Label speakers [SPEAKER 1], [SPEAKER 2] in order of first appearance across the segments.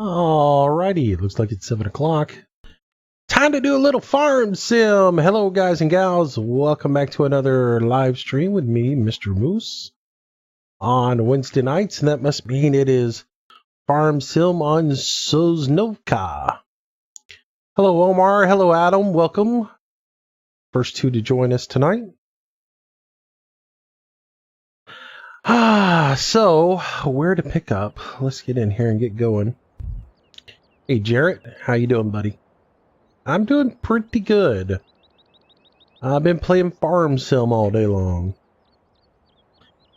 [SPEAKER 1] Alrighty, it looks like it's 7 o'clock. Time to do a little farm sim. Hello, guys and gals. Welcome back to another live stream with me, Mr. Moose, on Wednesday nights, and that must mean it is farm sim on Sosnovka. Hello, Omar. Hello, Adam. Welcome. First two to join us tonight. So where to pick up? Let's get in here and get going. Hey, Jarrett, how you doing, buddy? I'm doing pretty good. I've been playing farm sim all day long.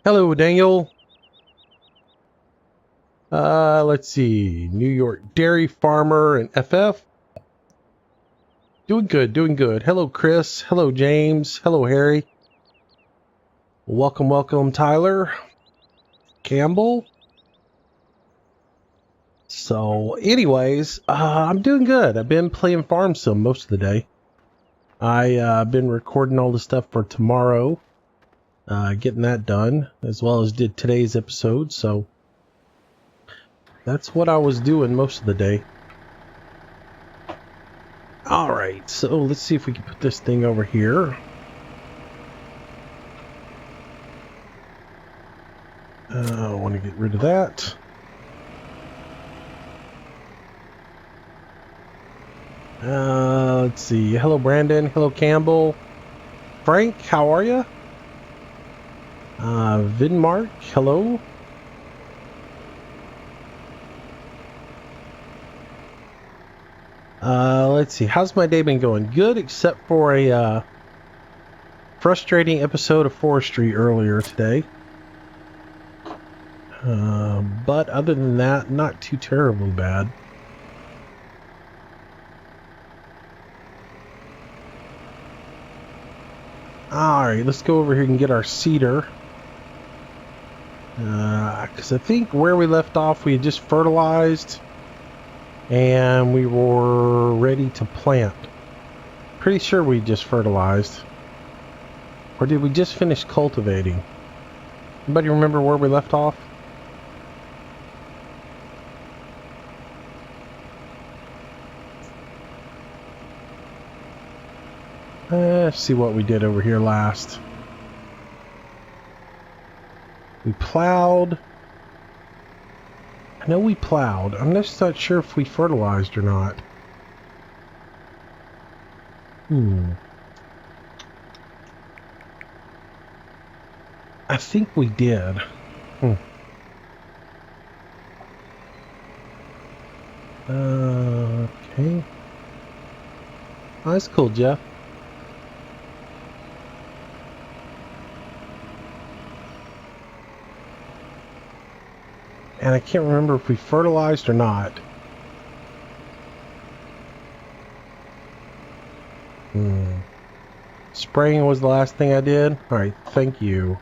[SPEAKER 1] Hello, Daniel. Let's see. New York dairy farmer and FF. Doing good, doing good. Hello, Chris. Hello, James. Hello, Harry. Welcome, welcome, Tyler. Campbell. So, anyways, I'm doing good. I've been playing farm sim most of the day. I've been recording all the stuff for tomorrow. Getting that done, as well as did today's episode, so that's what I was doing most of the day. Alright, so let's see if we can put this thing over here. I want to get rid of that. Let's see. Hello, Brandon. Hello, Campbell. Frank, how are you? Vidmark, hello. Let's see. How's my day been going? Good, except for a frustrating episode of forestry earlier today. But other than that, not too terribly bad. Alright, let's go over here and get our cedar. Because I think where we left off, we had just fertilized and we were ready to plant. Pretty sure we just fertilized. Or did we just finish cultivating? Anybody remember where we left off? Let's see what we did over here last. We plowed. I know we plowed. I'm just not sure if we fertilized or not. I think we did. Okay. Oh, that's cool, Jeff. And I can't remember if we fertilized or not. Spraying was the last thing I did? Alright, thank you.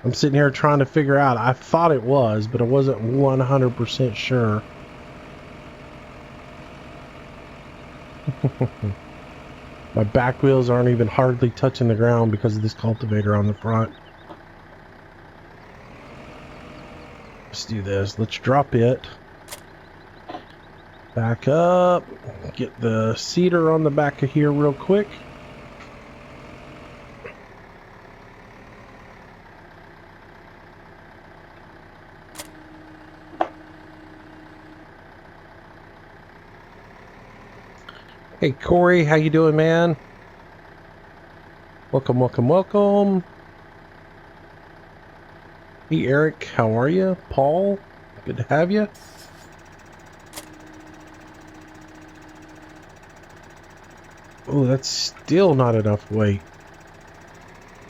[SPEAKER 1] I'm sitting here trying to figure out. I thought it was, but I wasn't 100% sure. My back wheels aren't even hardly touching the ground because of this cultivator on the front. Let's do this. Let's drop it. Back up. Get the cedar on the back of here real quick. Hey Corey, how you doing, man? Welcome, welcome, welcome. Hey Eric, how are you? Paul, good to have you. Oh, that's still not enough weight.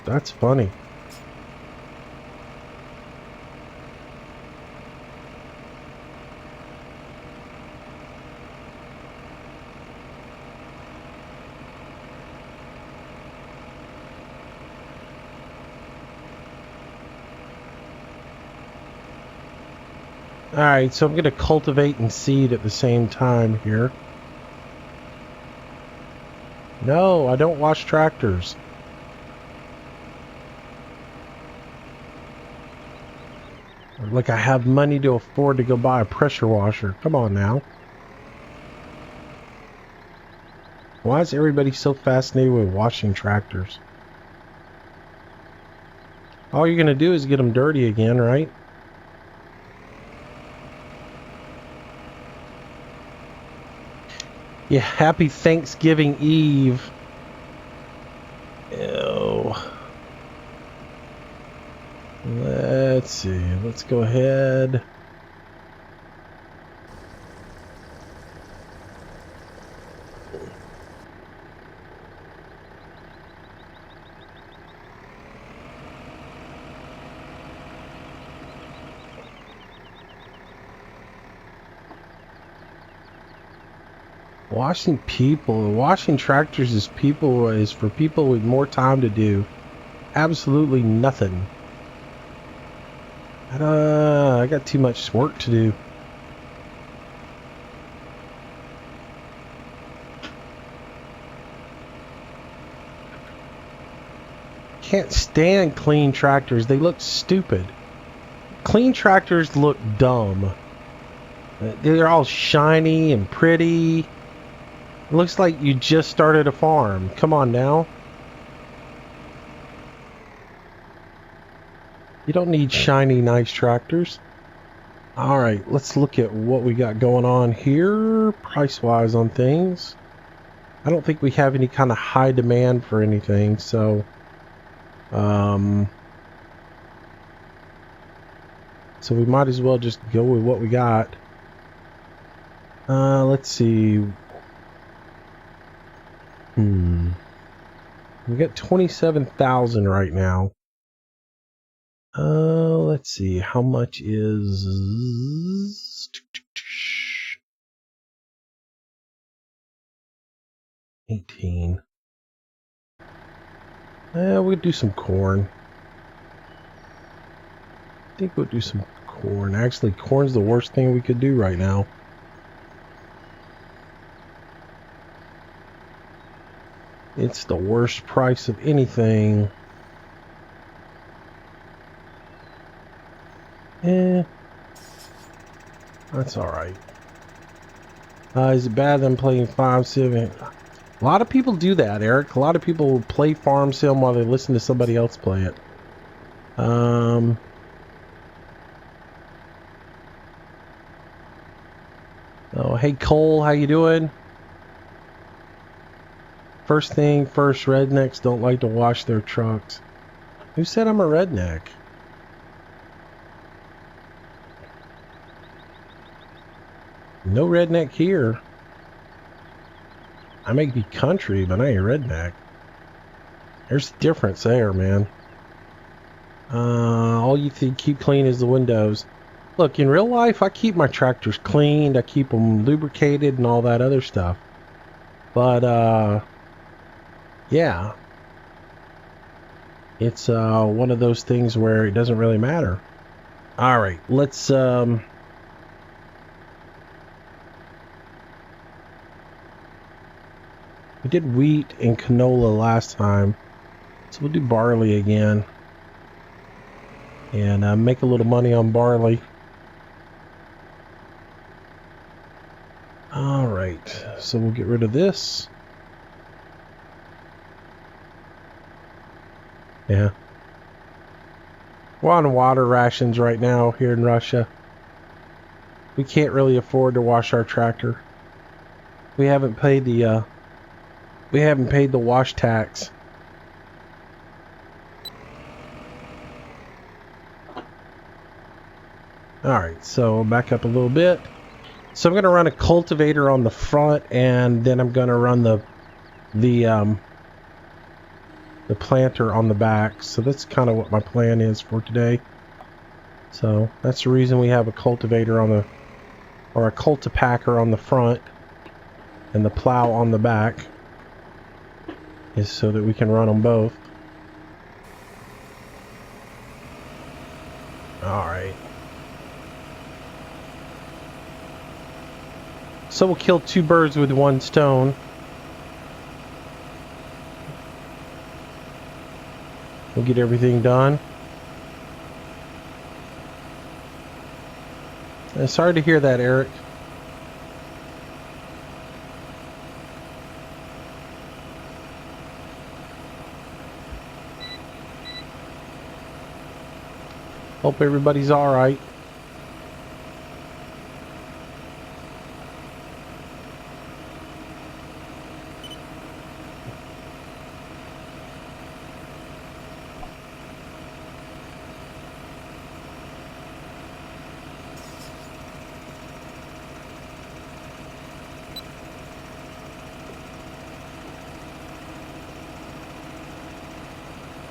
[SPEAKER 1] That's funny. Alright, so I'm going to cultivate and seed at the same time here. No, I don't wash tractors. Like I have money to afford to go buy a pressure washer. Come on now. Why is everybody so fascinated with washing tractors? All you're going to do is get them dirty again, right? Yeah, happy Thanksgiving Eve. Ew. Let's see. Let's go ahead. Washing tractors is for people with more time to do absolutely nothing. I got too much work to do. Can't stand clean tractors. They look stupid. Clean tractors look dumb. They're all shiny and pretty. It looks like you just started a farm. Come on now. You don't need shiny, nice tractors. Alright, let's look at what we got going on here, price-wise on things. I don't think we have any kind of high demand for anything, so... so we might as well just go with what we got. Let's see. We got 27,000 right now. Let's see. How much is 18? We'll do some corn. I think we'll do some corn. Actually, corn's the worst thing we could do right now. It's the worst price of anything. That's alright. Is it bad that I'm playing Farm Sim? A lot of people do that, Eric. A lot of people play Farm Sim while they listen to somebody else play it. Oh, hey Cole, how you doing? First thing first, rednecks don't like to wash their trucks. Who said I'm a redneck? No redneck here. I may be country, but I ain't redneck. There's a difference there, man. All you keep clean is the windows. Look, in real life, I keep my tractors cleaned. I keep them lubricated and all that other stuff. But, yeah. It's, one of those things where it doesn't really matter. Alright, let's, we did wheat and canola last time. So we'll do barley again. And make a little money on barley. Alright, so we'll get rid of this. Yeah. We're on water rations right now here in Russia. We can't really afford to wash our tractor. We haven't paid the wash tax. Alright, so back up a little bit. So I'm going to run a cultivator on the front, and then I'm going to run the planter on the back. So that's kind of what my plan is for today. So that's the reason we have a cultivator on the, or a cultipacker on the front, and the plow on the back, is so that we can run them both. Alright. So we'll kill two birds with one stone. We'll get everything done. Sorry to hear that, Eric. Hope everybody's all right.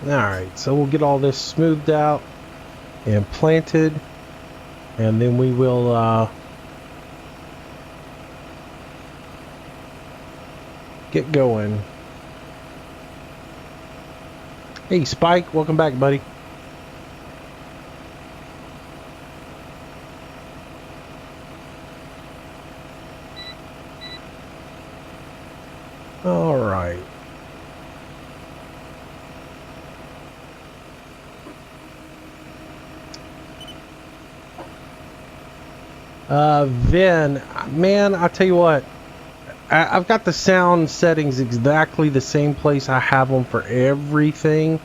[SPEAKER 1] Alright, so we'll get all this smoothed out and planted, and then we will get going. Hey Spike, welcome back, buddy. All right. Then, man, I'll tell you what. I've got the sound settings exactly the same place I have them for everything.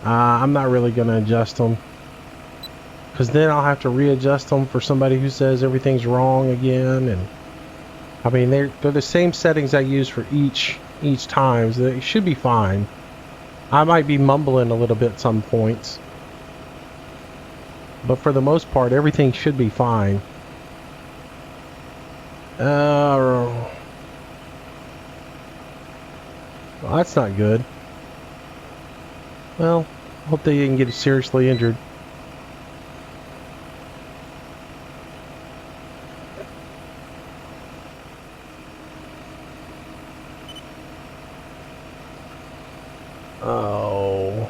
[SPEAKER 1] I'm not really going to adjust them, because then I'll have to readjust them for somebody who says everything's wrong again. And I mean, they're the same settings I use for each time, so they should be fine. I might be mumbling a little bit some points, but for the most part, everything should be fine. Well, that's not good. Well, hope they didn't get seriously injured. Oh.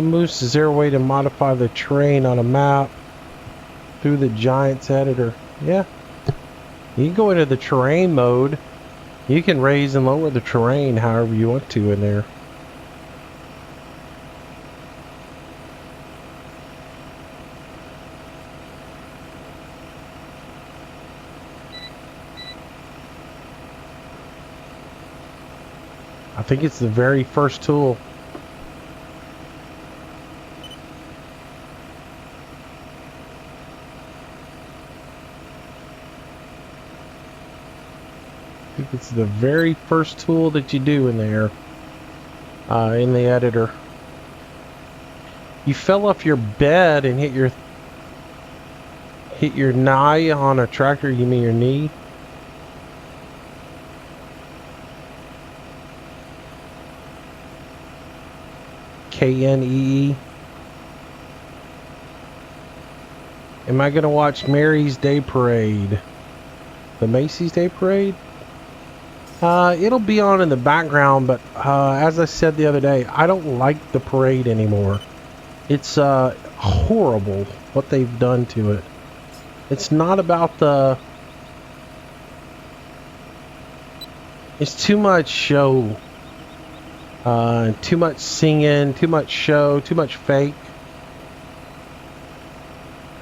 [SPEAKER 1] Moose, is there a way to modify the terrain on a map through the Giants editor? Yeah. You can go into the terrain mode. You can raise and lower the terrain however you want to in there. I think it's the very first tool. I think it's the very first tool that you do in there, in the editor. You fell off your bed and hit your knee on a tractor. You mean your knee? Knee. Am I gonna watch Mary's Day Parade? The Macy's Day Parade? It'll be on in the background, but as I said the other day, I don't like the parade anymore. It's horrible what they've done to it. It's not about the... It's too much show. Too much singing, too much show, too much fake.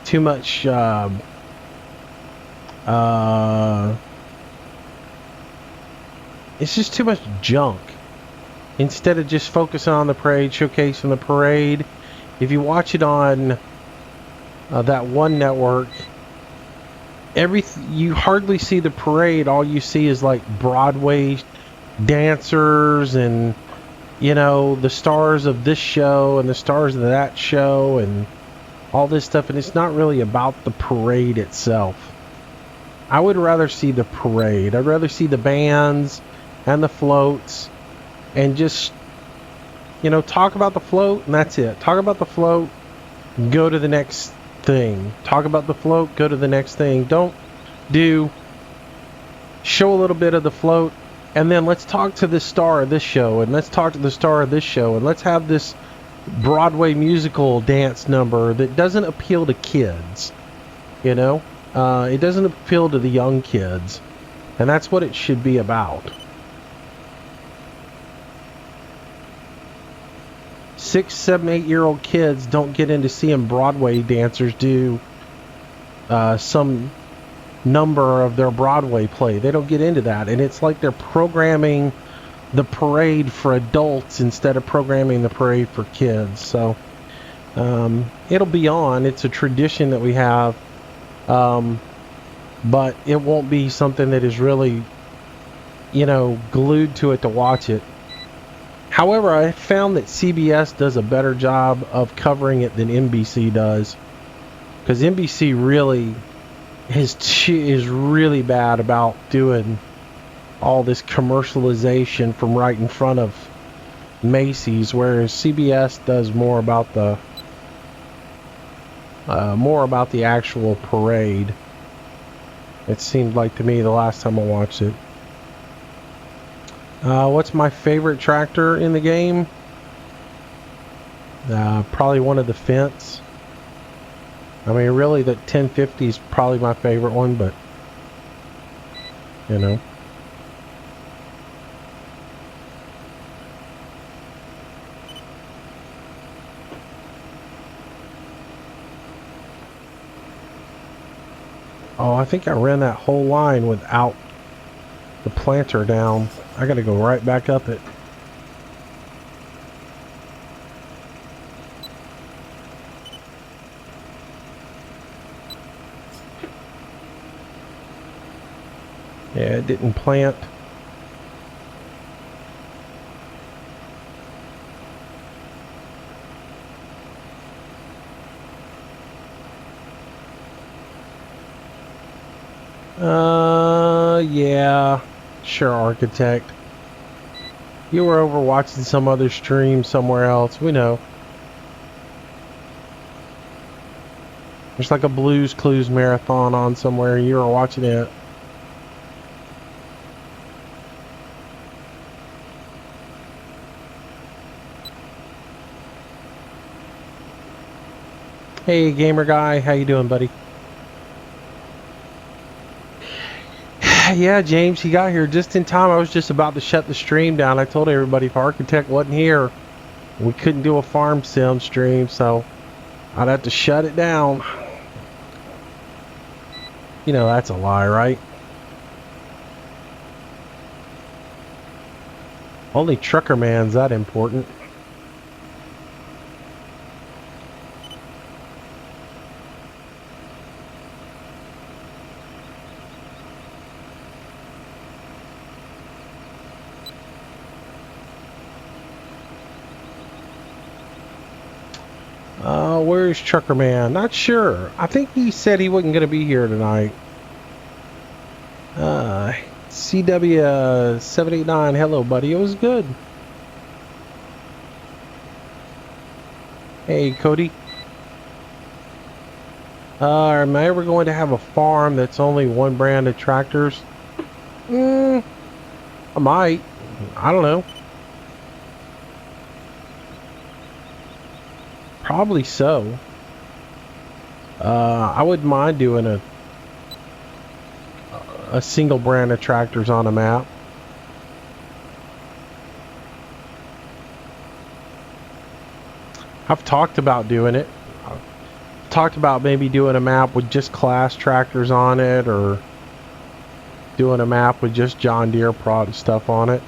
[SPEAKER 1] Too much... it's just too much junk. Instead of just focusing on the parade, showcasing the parade. If you watch it on that one network, you hardly see the parade. All you see is like Broadway dancers and, you know, the stars of this show and the stars of that show and all this stuff, and it's not really about the parade itself. I would rather see the parade. I'd rather see the bands and the floats, and just, you know, talk about the float, and that's it. Talk about the float, go to the next thing. Talk about the float, go to the next thing. Don't show a little bit of the float, and then let's talk to the star of this show, and let's talk to the star of this show, and let's have this Broadway musical dance number that doesn't appeal to kids. You know, it doesn't appeal to the young kids, and that's what it should be about. 6, 7, 8-year-old kids don't get into seeing Broadway dancers do some number of their Broadway play. They don't get into that, and it's like they're programming the parade for adults instead of programming the parade for kids. So it'll be on. It's a tradition that we have, but it won't be something that is really, you know, glued to it to watch it. However, I found that CBS does a better job of covering it than NBC does, because NBC really is really bad about doing all this commercialization from right in front of Macy's, whereas CBS does more about the actual parade. It seemed like to me the last time I watched it. What's my favorite tractor in the game? Probably one of the Fence. I mean, really, the 1050 is probably my favorite one, but you know. Oh, I think I ran that whole line without the planter down. I gotta go right back up it. Yeah, it didn't plant. Yeah. Sure, Architect. You were over watching some other stream somewhere else. We know. There's like a Blues Clues marathon on somewhere. You were watching it. Hey, gamer guy. How you doing, buddy? Yeah, James, he got here just in time. I was just about to shut the stream down. I told everybody if Architect wasn't here, we couldn't do a farm sim stream, so I'd have to shut it down. You know that's a lie, right? Only Trucker Man's that important. Where's Trucker Man? Not sure. I think he said he wasn't going to be here tonight. CW789, hello, buddy. It was good. Hey, Cody. Am I ever going to have a farm that's only one brand of tractors? I might. I don't know. Probably so. I wouldn't mind doing a single brand of tractors on a map. I've talked about doing it. I've talked about maybe doing a map with just class tractors on it, or doing a map with just John Deere product stuff on it.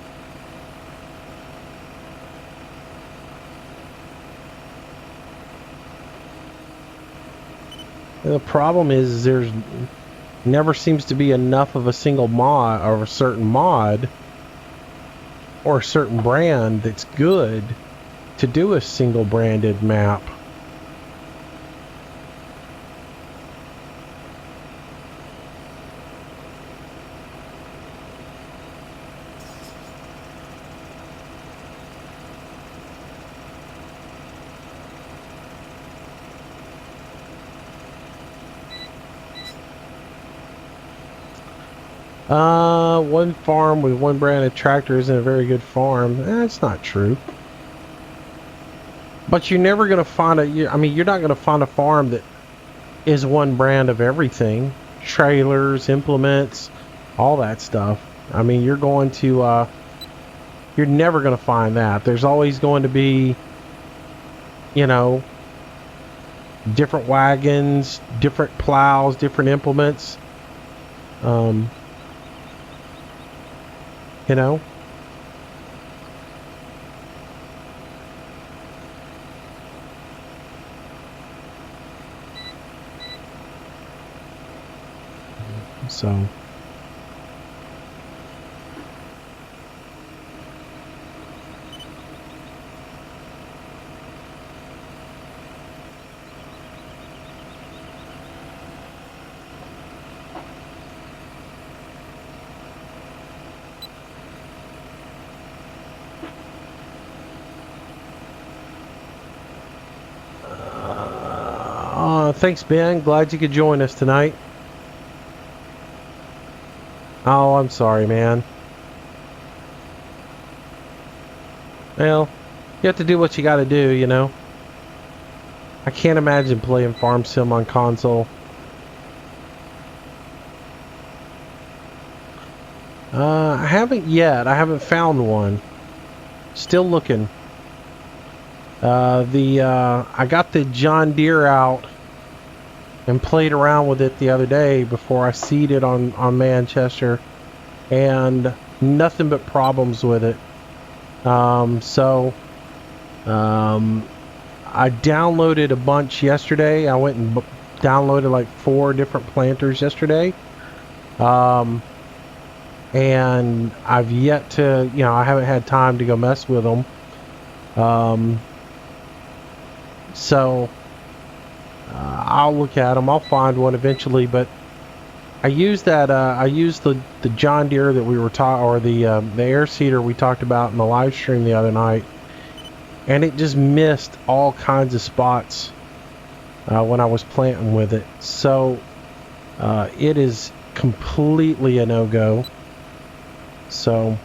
[SPEAKER 1] The problem is there's never seems to be enough of a single mod or a certain mod or a certain brand that's good to do a single branded map. One farm with one brand of tractor isn't a very good farm. That's not true. But you're never going to find you're not going to find a farm that is one brand of everything. Trailers, implements, all that stuff. I mean, you're never going to find that. There's always going to be you know, different wagons, different plows, different implements. You know, so. Thanks, Ben. Glad you could join us tonight. Oh, I'm sorry, man. Well, you have to do what you gotta do, you know? I can't imagine playing Farm Sim on console. I haven't yet. I haven't found one. Still looking. I got the John Deere out and played around with it the other day before I seeded on Manchester, and nothing but problems with it. I downloaded a bunch yesterday. I went and downloaded like 4 different planters yesterday. And I've yet to, I haven't had time to go mess with them. I'll look at them. I'll find one eventually, but I used the John Deere that we were or the air seeder we talked about in the live stream the other night, and it just missed all kinds of spots when I was planting with it. So it is completely a no-go. So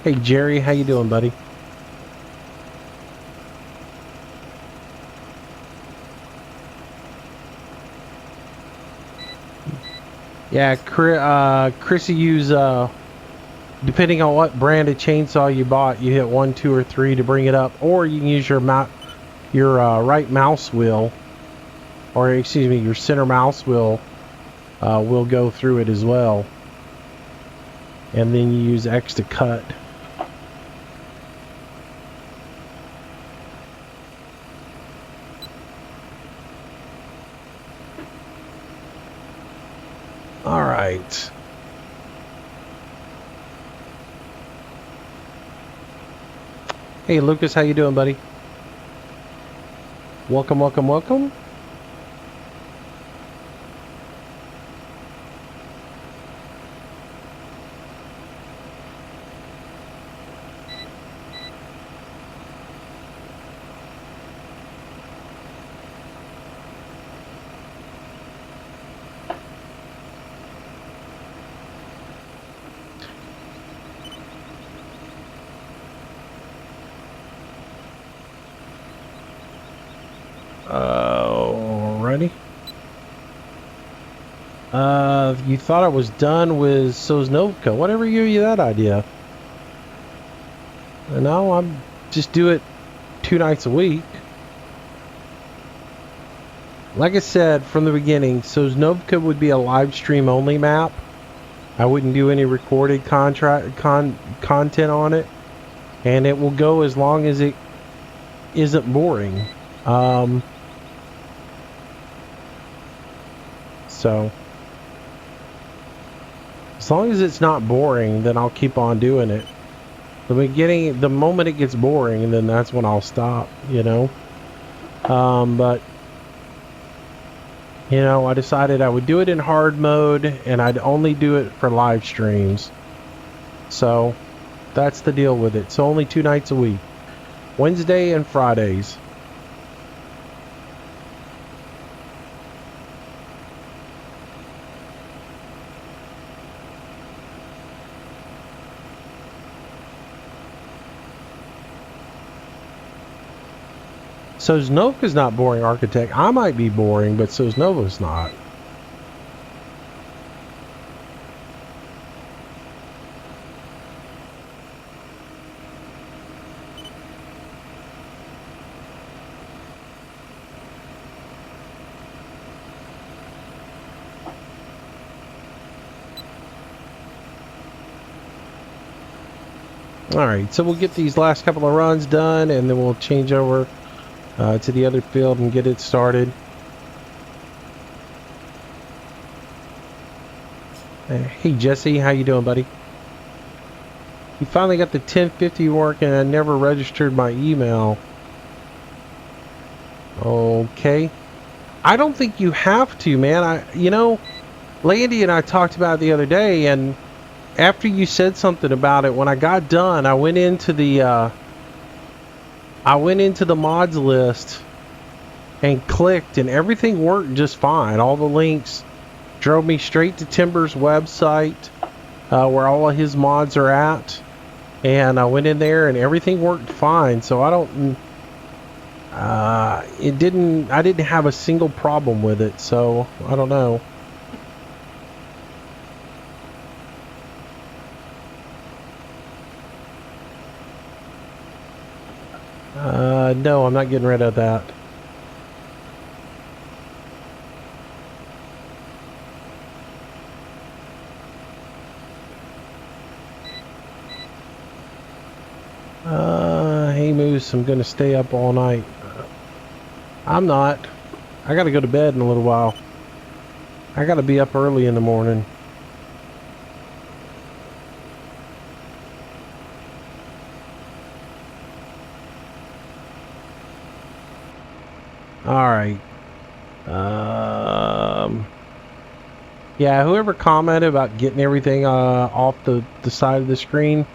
[SPEAKER 1] hey Jerry, how you doing, buddy? Yeah, Chrissy used depending on what brand of chainsaw you bought, you hit 1, 2, or 3 to bring it up, or you can use your right mouse wheel, or excuse me, your center mouse wheel will go through it as well, and then you use X to cut. All right. Hey Lucas, how you doing, buddy? Welcome, welcome, welcome. Alrighty. You thought I was done with Sosnovka. Whatever gave you that idea? No, I'm just do it 2 nights a week. Like I said from the beginning, Sosnovka would be a live stream only map. I wouldn't do any recorded content on it, and it will go as long as it isn't boring. So as long as it's not boring, then I'll keep on doing it. The moment it gets boring, then that's when I'll stop, you know. But you know, I decided I would do it in hard mode, and I'd only do it for live streams. So that's the deal with it. So only 2 nights a week, Wednesday and Fridays. Sosnovka's not boring, Architect. I might be boring, but Sosnova's not. Alright, so we'll get these last couple of runs done, and then we'll change over to the other field and get it started. Hey Jesse, how you doing, buddy? You finally got the 1050 working. I never registered my email. Okay. I don't think you have to, man. You know, Landy and I talked about it the other day, and after you said something about it, when I got done, I went into the mods list and clicked, and everything worked just fine. All the links drove me straight to Timber's website, where all of his mods are at, and I went in there and everything worked fine. So I don't, I didn't have a single problem with it. So I don't know. No, I'm not getting rid of that. Hey Moose, I'm gonna stay up all night. I'm not. I gotta go to bed in a little while. I gotta be up early in the morning. Alright. Yeah, whoever commented about getting everything off the side of the screen,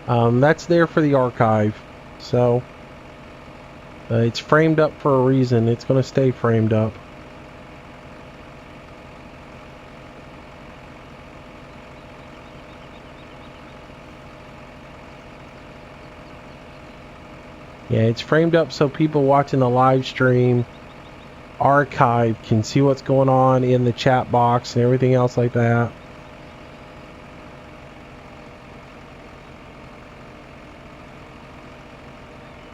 [SPEAKER 1] that's there for the archive. So, it's framed up for a reason. It's going to stay framed up. Yeah, it's framed up so people watching the live stream archive can see what's going on in the chat box and everything else like that.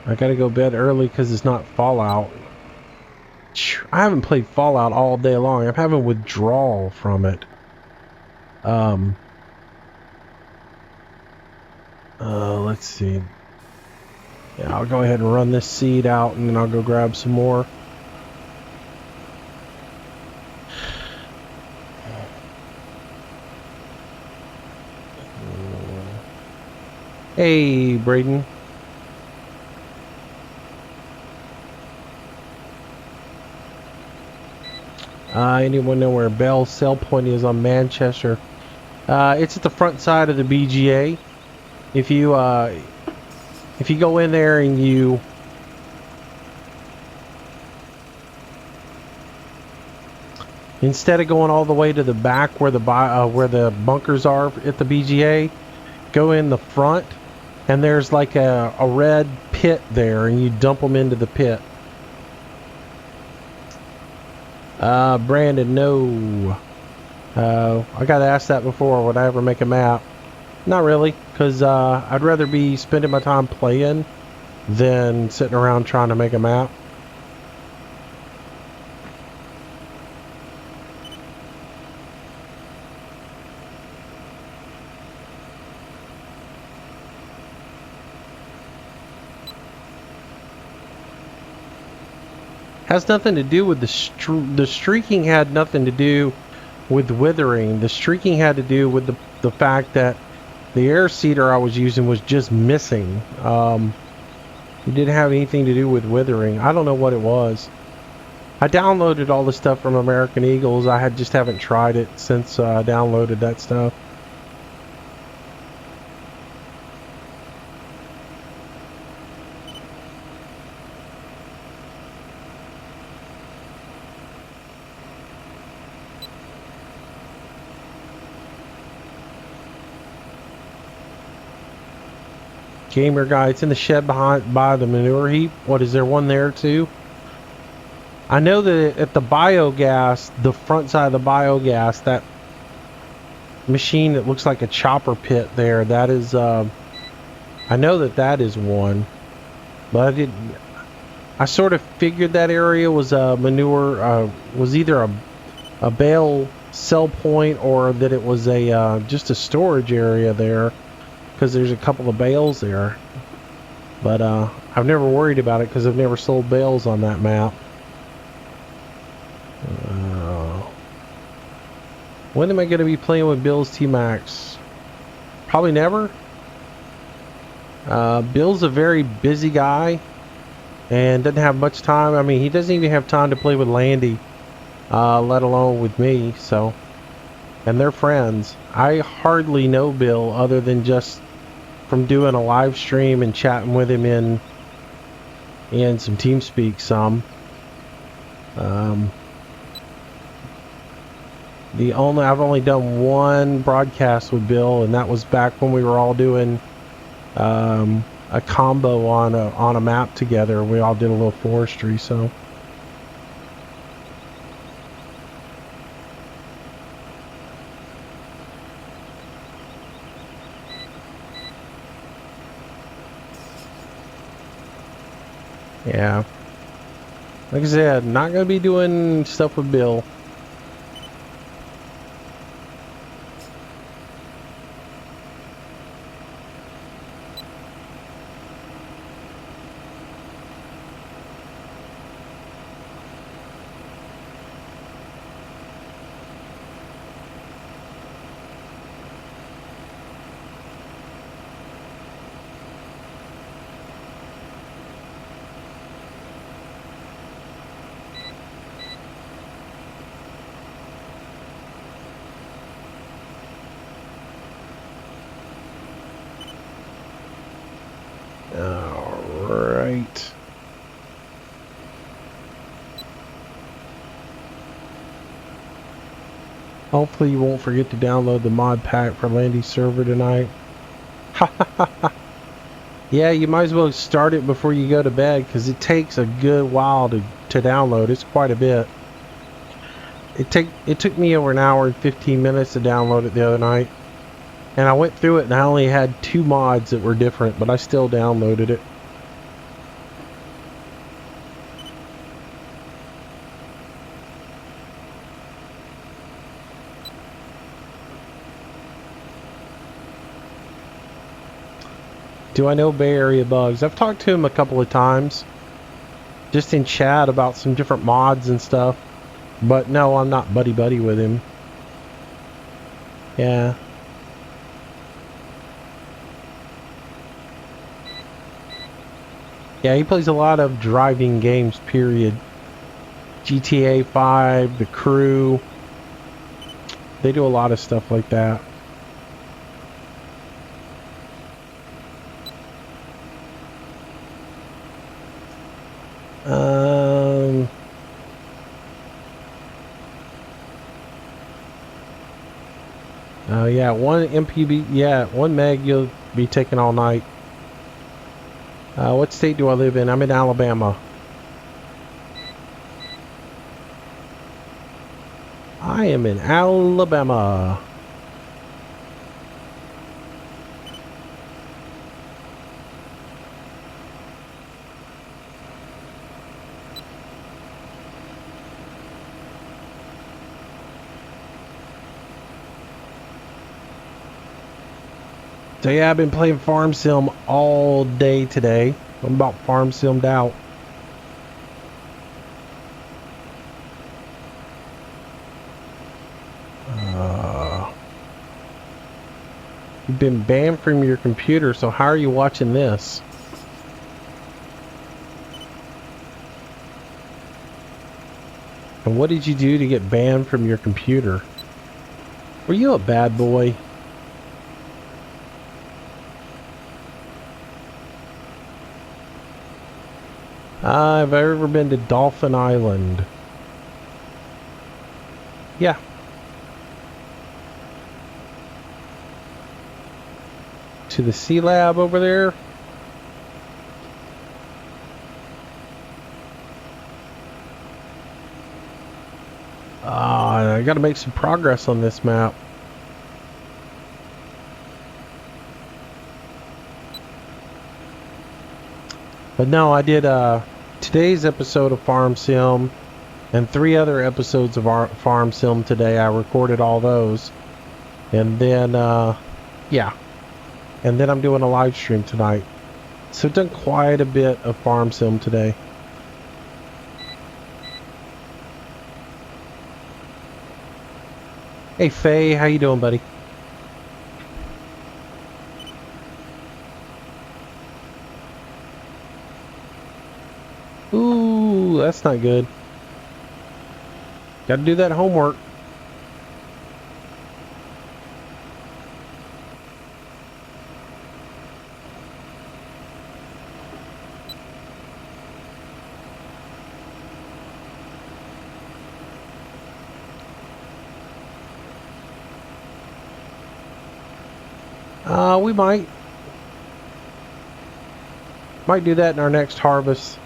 [SPEAKER 1] I gotta go to bed early because it's not Fallout. I haven't played Fallout all day long. I'm having withdrawal from it. Let's see. Yeah, I'll go ahead and run this seed out, and then I'll go grab some more. Hey, Braden. Anyone know where Bale Sell Point is on Manchester? It's at the front side of the BGA. If you go in there and you instead of going all the way to the back where the bunkers are at the BGA, go in the front, and there's like a red pit there, and you dump them into the pit. Brandon, no. I got asked that before. Would I ever make a map? Not really, because I'd rather be spending my time playing than sitting around trying to make a map. Has nothing to do with the streaking. Had nothing to do with withering. The streaking had to do with the fact that the air seeder I was using was just missing. It didn't have anything to do with withering. I don't know what it was. I downloaded all the stuff from American Eagles. I just haven't tried it since I downloaded that stuff. gamer guy. It's in the shed behind by the manure heap. What, is there one there too? I know that at the biogas, the front side of the biogas, that machine that looks like a chopper pit there, that is, I know that that is one. But I didn't, I sort of figured that area was a manure, was either a bale sell point or that it was a, just a storage area there. Because there's a couple of bales there. But, I've never worried about it because I've never sold bales on that map. When am I going to be playing with Bill's T-Max? Probably never. Bill's a very busy guy and doesn't have much time. I mean, he doesn't even have time to play with Landy, let alone with me. So, and they're friends. I hardly know Bill other than just from doing a live stream and chatting with him in some TeamSpeak some. I've only done one broadcast with Bill, and that was back when we were all doing a combo on a map together. We all did a little forestry, so. Yeah. Like I said, not gonna be doing stuff with Bill. Alright. Hopefully you won't forget to download the mod pack for Landy's server tonight. Yeah, you might as well start it before you go to bed because it takes a good while to download. It's quite a bit. It took me over an hour and 15 minutes to download it the other night. And I went through it and I only had 2 mods that were different, but I still downloaded it. Do I know Bay Area Bugs? I've talked to him a couple of times. Just in chat about some different mods and stuff. But no, I'm not buddy-buddy with him. Yeah. Yeah, he plays a lot of driving games, period. GTA 5, The Crew. They do a lot of stuff like that. Yeah, 1 MPB, yeah, 1 meg you'll be taking all night. What state do I live in? I'm in Alabama. I am in Alabama. So yeah, I've been playing Farm Sim all day today. I'm about Farm Simmed out. You've been banned from your computer, so how are you watching this? And what did you do to get banned from your computer? Were you a bad boy? Have I ever been to Dolphin Island? Yeah. To the Sea Lab over there? I got to make some progress on this map. But no, I did today's episode of Farm Sim and 3 other episodes of our Farm Sim today. I recorded all those. And then, yeah. And then I'm doing a live stream tonight. So I've done quite a bit of Farm Sim today. Hey Faye, how you doing, buddy? Ooh, that's not good. Gotta do that homework. We might do that in our next harvest.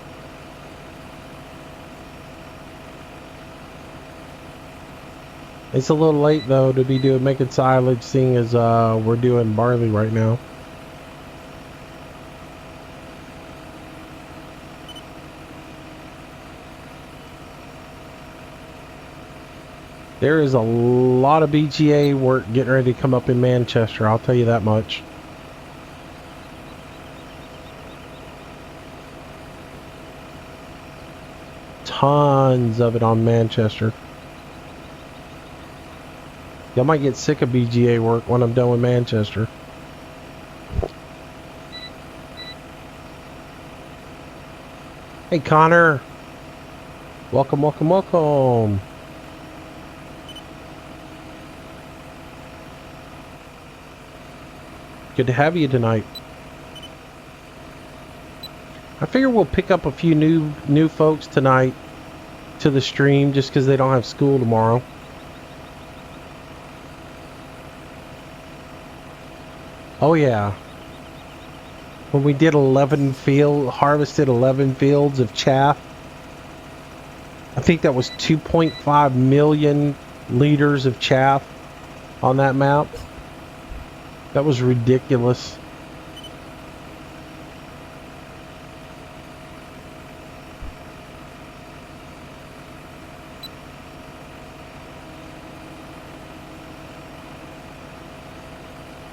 [SPEAKER 1] It's a little late though to be making silage, seeing as we're doing barley right now. There is a lot of BGA work getting ready to come up in Manchester, I'll tell you that much. Tons of it on Manchester. Y'all might get sick of BGA work when I'm done with Manchester. Hey Connor. Welcome, welcome, welcome. Good to have you tonight. I figure we'll pick up a few new folks tonight to the stream just because they don't have school tomorrow. Oh yeah. When we did harvested 11 fields of chaff. I think that was 2.5 million liters of chaff on that map. That was ridiculous.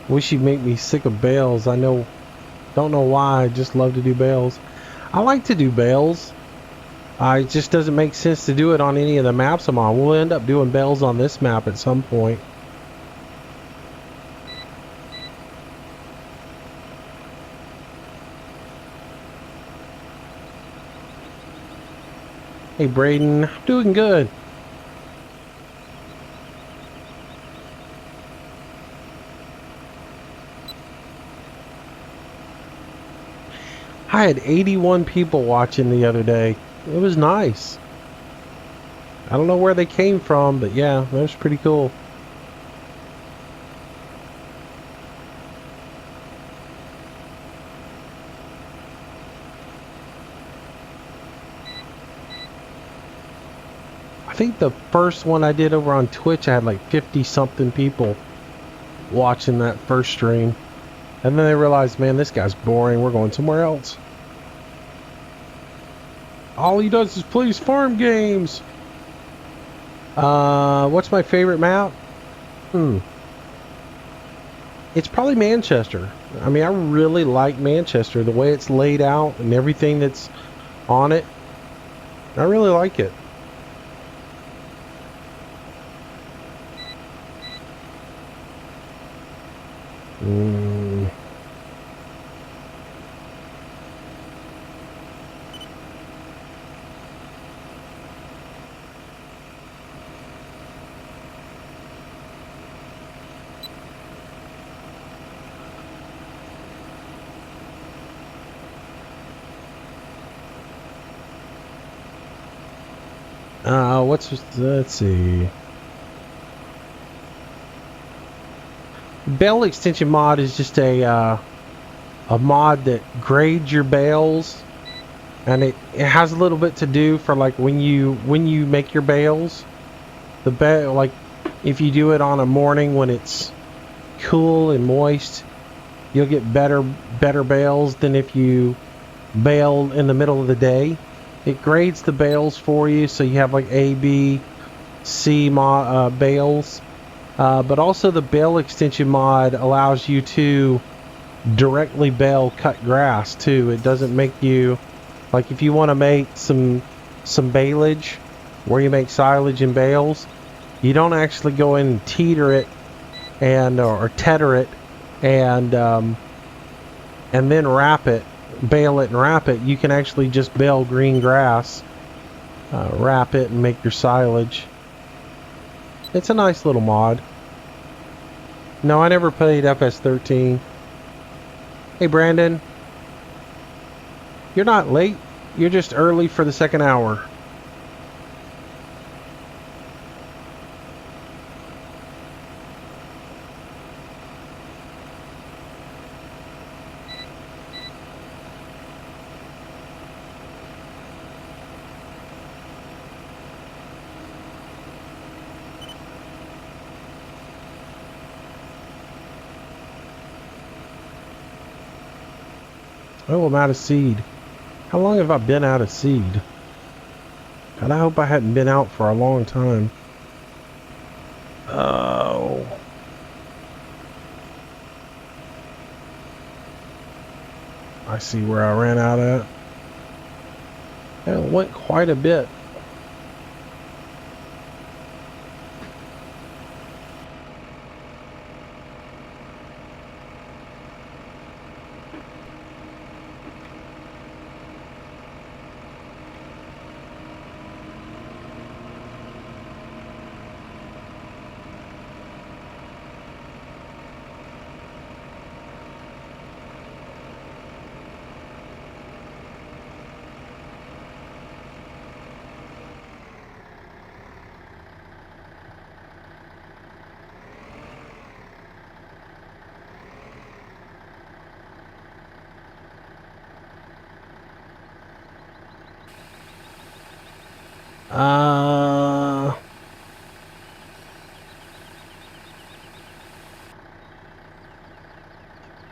[SPEAKER 1] Wish you'd make me sick of bales. Don't know why. I just love to do bales. I like to do bales. It just doesn't make sense to do it on any of the maps I'm on. We'll end up doing bales on this map at some point. Hey Braden, doing good. I had 81 people watching the other day. It was nice. I don't know where they came from, but yeah, that was pretty cool. I think the first one I did over on Twitch, I had like 50 something people watching that first stream. And then they realized, man, this guy's boring. We're going somewhere else. All he does is plays farm games. What's my favorite map? It's probably Manchester. I mean, I really like Manchester. The way it's laid out and everything that's on it. I really like it. Let's see. Bale extension mod is just a mod that grades your bales, and it has a little bit to do for like when you make your bales. The bale, like if you do it on a morning when it's cool and moist, you'll get better bales than if you bale in the middle of the day. It grades the bales for you, so you have like A, B, C bales. But also the bale extension mod allows you to directly bale cut grass too. It doesn't make you, like if you want to make some baleage where you make silage and bales, you don't actually go in and teeter it and or tether it and then wrap it, bale it and wrap it. You can actually just bale green grass, wrap it and make your silage. It's a nice little mod. No, I never played FS13. Hey Brandon, you're not late, you're just early for the second hour. Oh, I'm out of seed. How long have I been out of seed? God, I hope I hadn't been out for a long time. Oh. I see where I ran out at. It went quite a bit.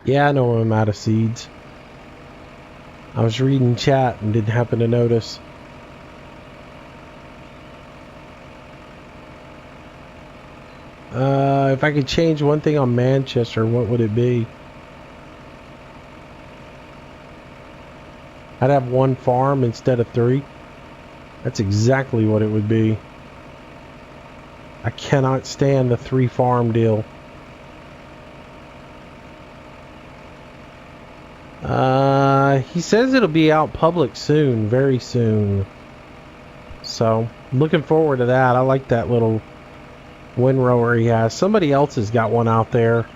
[SPEAKER 1] Yeah, I know I'm out of seeds. I was reading chat and didn't happen to notice. If I could change one thing on Manchester, what would it be? I'd have one farm instead of 3. That's exactly what it would be. I cannot stand the 3 farm deal. He says it'll be out public soon, very soon. So, looking forward to that. I like that little windrower he has. Somebody else has got one out there.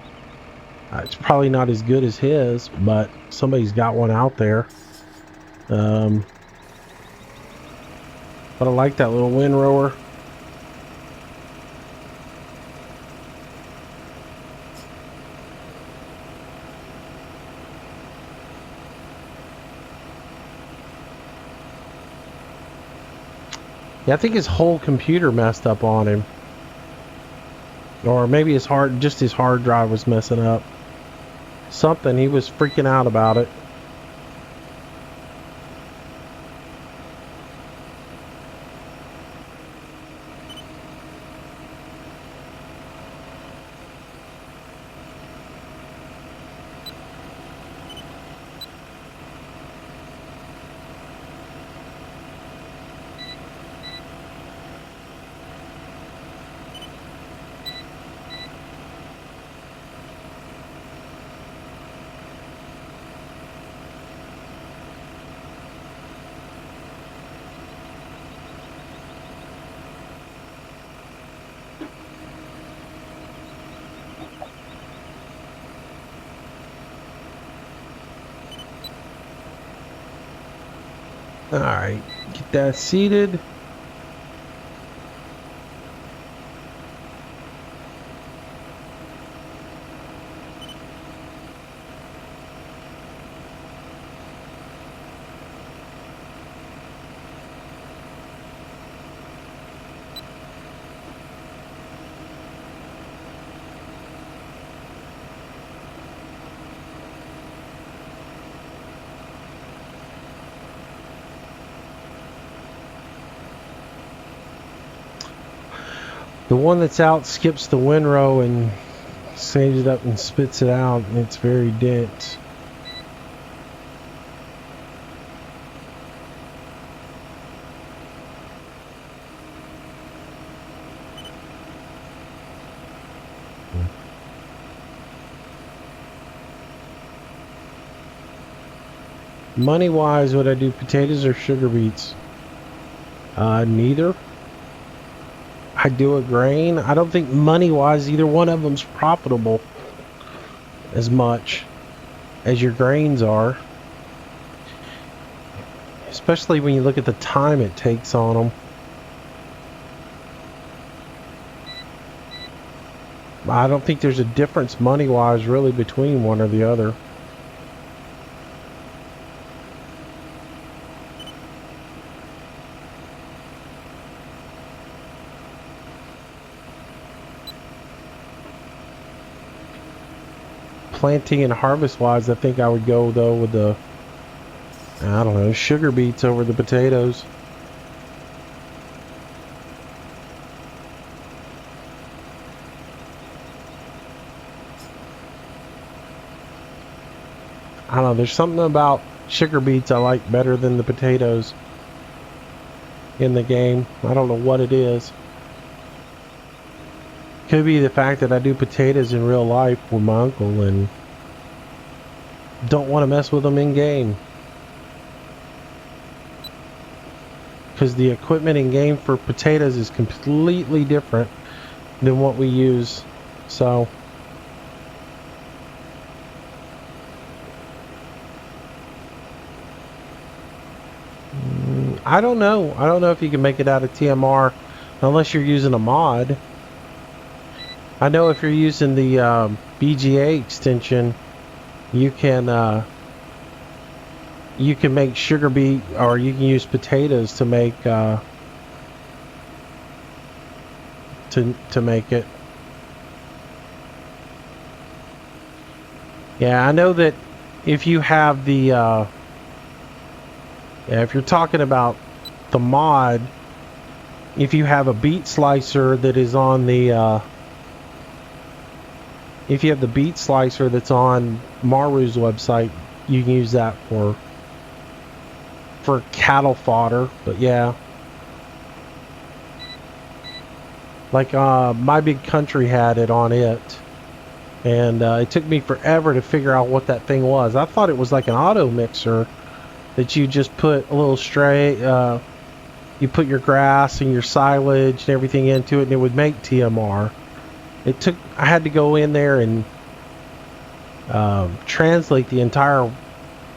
[SPEAKER 1] It's probably not as good as his, but somebody's got one out there. But I like that little windrower. Yeah, I think his whole computer messed up on him. Or maybe his hard drive was messing up. Something, he was freaking out about it. Alright, get that seated. The one that's out skips the windrow and saves it up and spits it out, and it's very dense. Money wise, would I do potatoes or sugar beets? Neither. I do a grain. I don't think money wise either one of them's profitable as much as your grains are, especially when you look at the time it takes on them. I don't think there's a difference money wise really between one or the other. Planting and harvest wise, I think I would go though with the, I don't know, sugar beets over the potatoes. I don't know, there's something about sugar beets I like better than the potatoes in the game. I don't know what it is. Could be the fact that I do potatoes in real life with my uncle and don't want to mess with them in game. Because the equipment in game for potatoes is completely different than what we use. So I don't know. I don't know if you can make it out of TMR unless you're using a mod. I know if you're using the BGA extension, you can make sugar beet, or you can use potatoes to make to make it. Yeah, I know that if you have the yeah, if you're talking about the mod, if you have a beet slicer that is on the if you have the beet slicer that's on Maru's website, you can use that for cattle fodder. But yeah, like My Big Country had it on it, and it took me forever to figure out what that thing was. I thought it was like an auto mixer that you just put a little stray, you put your grass and your silage and everything into it, and it would make TMR. I had to go in there and translate the entire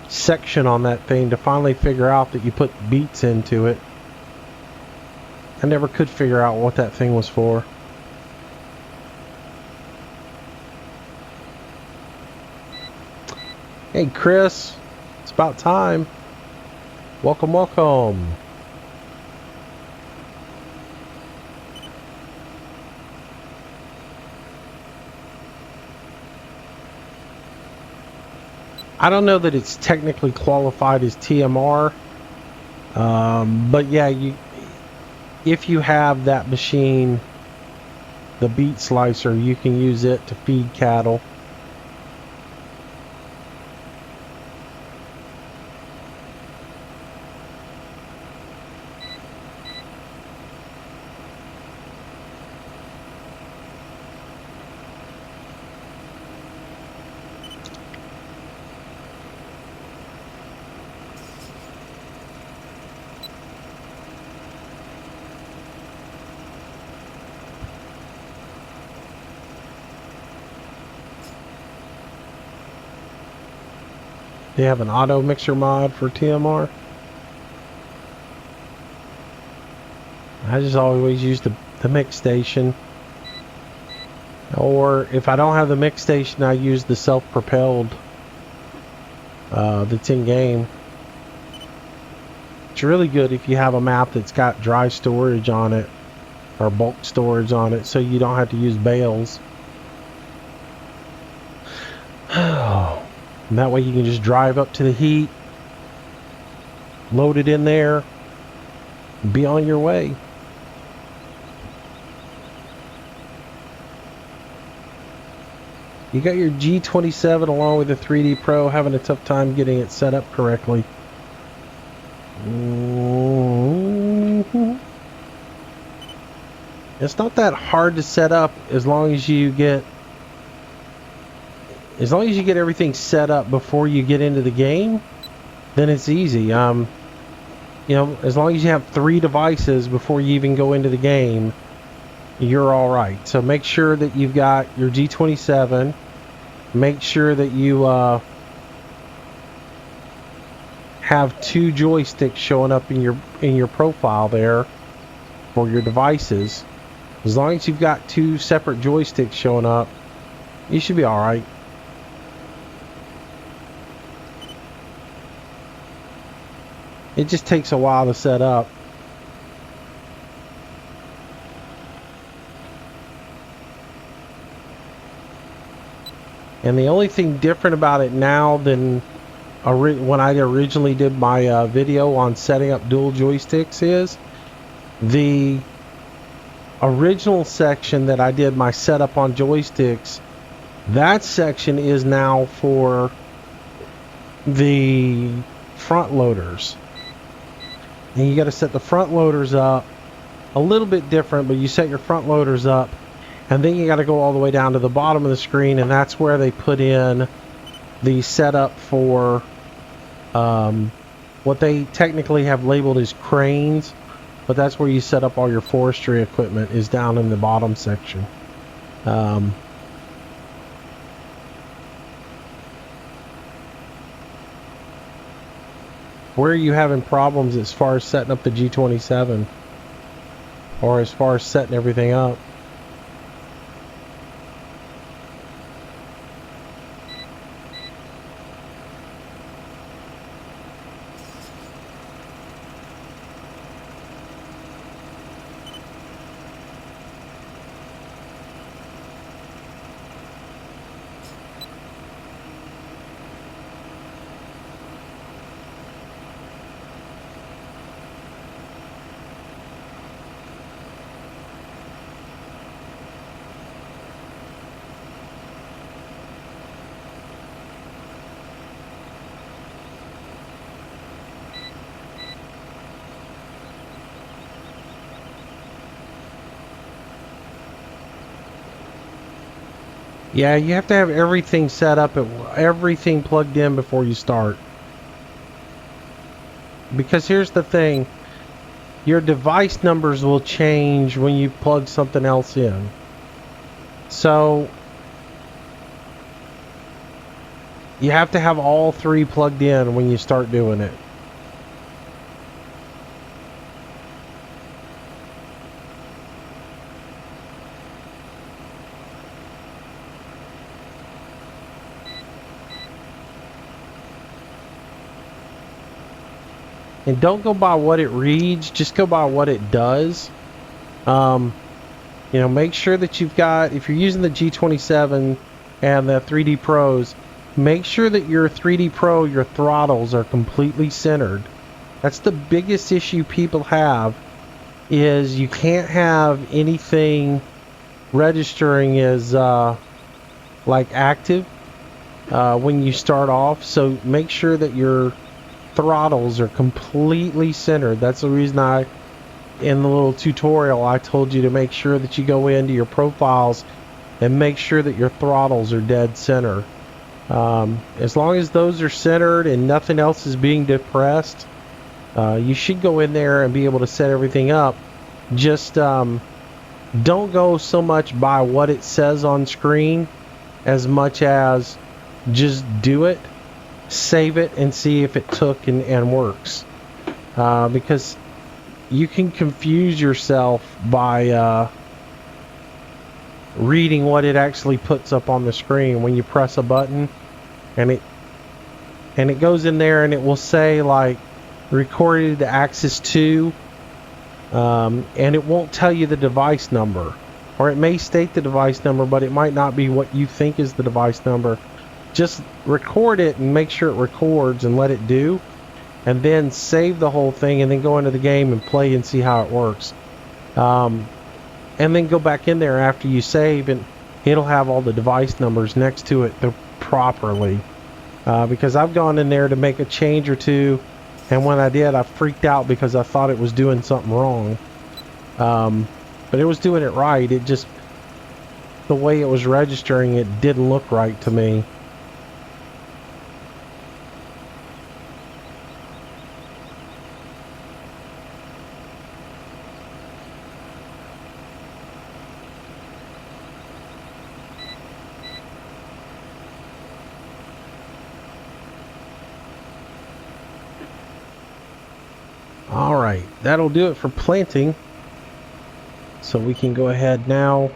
[SPEAKER 1] section on that thing to finally figure out that you put beets into it. I never could figure out what that thing was for. Hey Chris, it's about time. Welcome, welcome. I don't know that it's technically qualified as TMR, but yeah, if you have that machine, the beet slicer, you can use it to feed cattle. They have an auto mixer mod for TMR. I just always use the mix station. Or if I don't have the mix station, I use the self-propelled that's in game. It's really good if you have a map that's got dry storage on it or bulk storage on it, so you don't have to use bales. And that way you can just drive up to the heat, load it in there, and be on your way. You got your G27 along with the 3D Pro, having a tough time getting it set up correctly. It's not that hard to set up as long as you get everything set up before you get into the game. Then it's easy. You know, as long as you have 3 devices before you even go into the game, you're all right. So make sure that you've got your G27. Make sure that you have 2 joysticks showing up in your profile there for your devices. As long as you've got 2 separate joysticks showing up, you should be all right. It just takes a while to set up. And the only thing different about it now than when I originally did my video on setting up dual joysticks is the original section that I did my setup on joysticks. That section is now for the front loaders. And you got to set the front loaders up a little bit different, but you set your front loaders up, and then you got to go all the way down to the bottom of the screen, and that's where they put in the setup for what they technically have labeled as cranes, but that's where you set up all your forestry equipment, is down in the bottom section. Where are you having problems as far as setting up the G27? Or as far as setting everything up? Yeah, you have to have everything set up, everything plugged in before you start. Because here's the thing, your device numbers will change when you plug something else in. So you have to have all 3 plugged in when you start doing it. And don't go by what it reads, just go by what it does. You know, make sure that you've got, if you're using the G27 and the 3D Pros, make sure that your 3D Pro, your throttles are completely centered. That's the biggest issue people have, is you can't have anything registering as like active when you start off. So make sure that your throttles are completely centered. That's the reason in the little tutorial I told you to make sure that you go into your profiles and make sure that your throttles are dead center. As long as those are centered and nothing else is being depressed, you should go in there and be able to set everything up. Just don't go so much by what it says on screen as much as just do it, save it, and see if it took and works. Because you can confuse yourself by reading what it actually puts up on the screen when you press a button, and it goes in there and it will say like recorded to Axis 2, and it won't tell you the device number, or it may state the device number, but it might not be what you think is the device number. Just record it and make sure it records and let it do, and then save the whole thing, and then go into the game and play and see how it works. And then go back in there after you save, and it'll have all the device numbers next to it properly. Because I've gone in there to make a change or two, and when I did, I freaked out because I thought it was doing something wrong. But it was doing it right. It just, the way it was registering, it didn't look right to me. Alright, that'll do it for planting. So we can go ahead now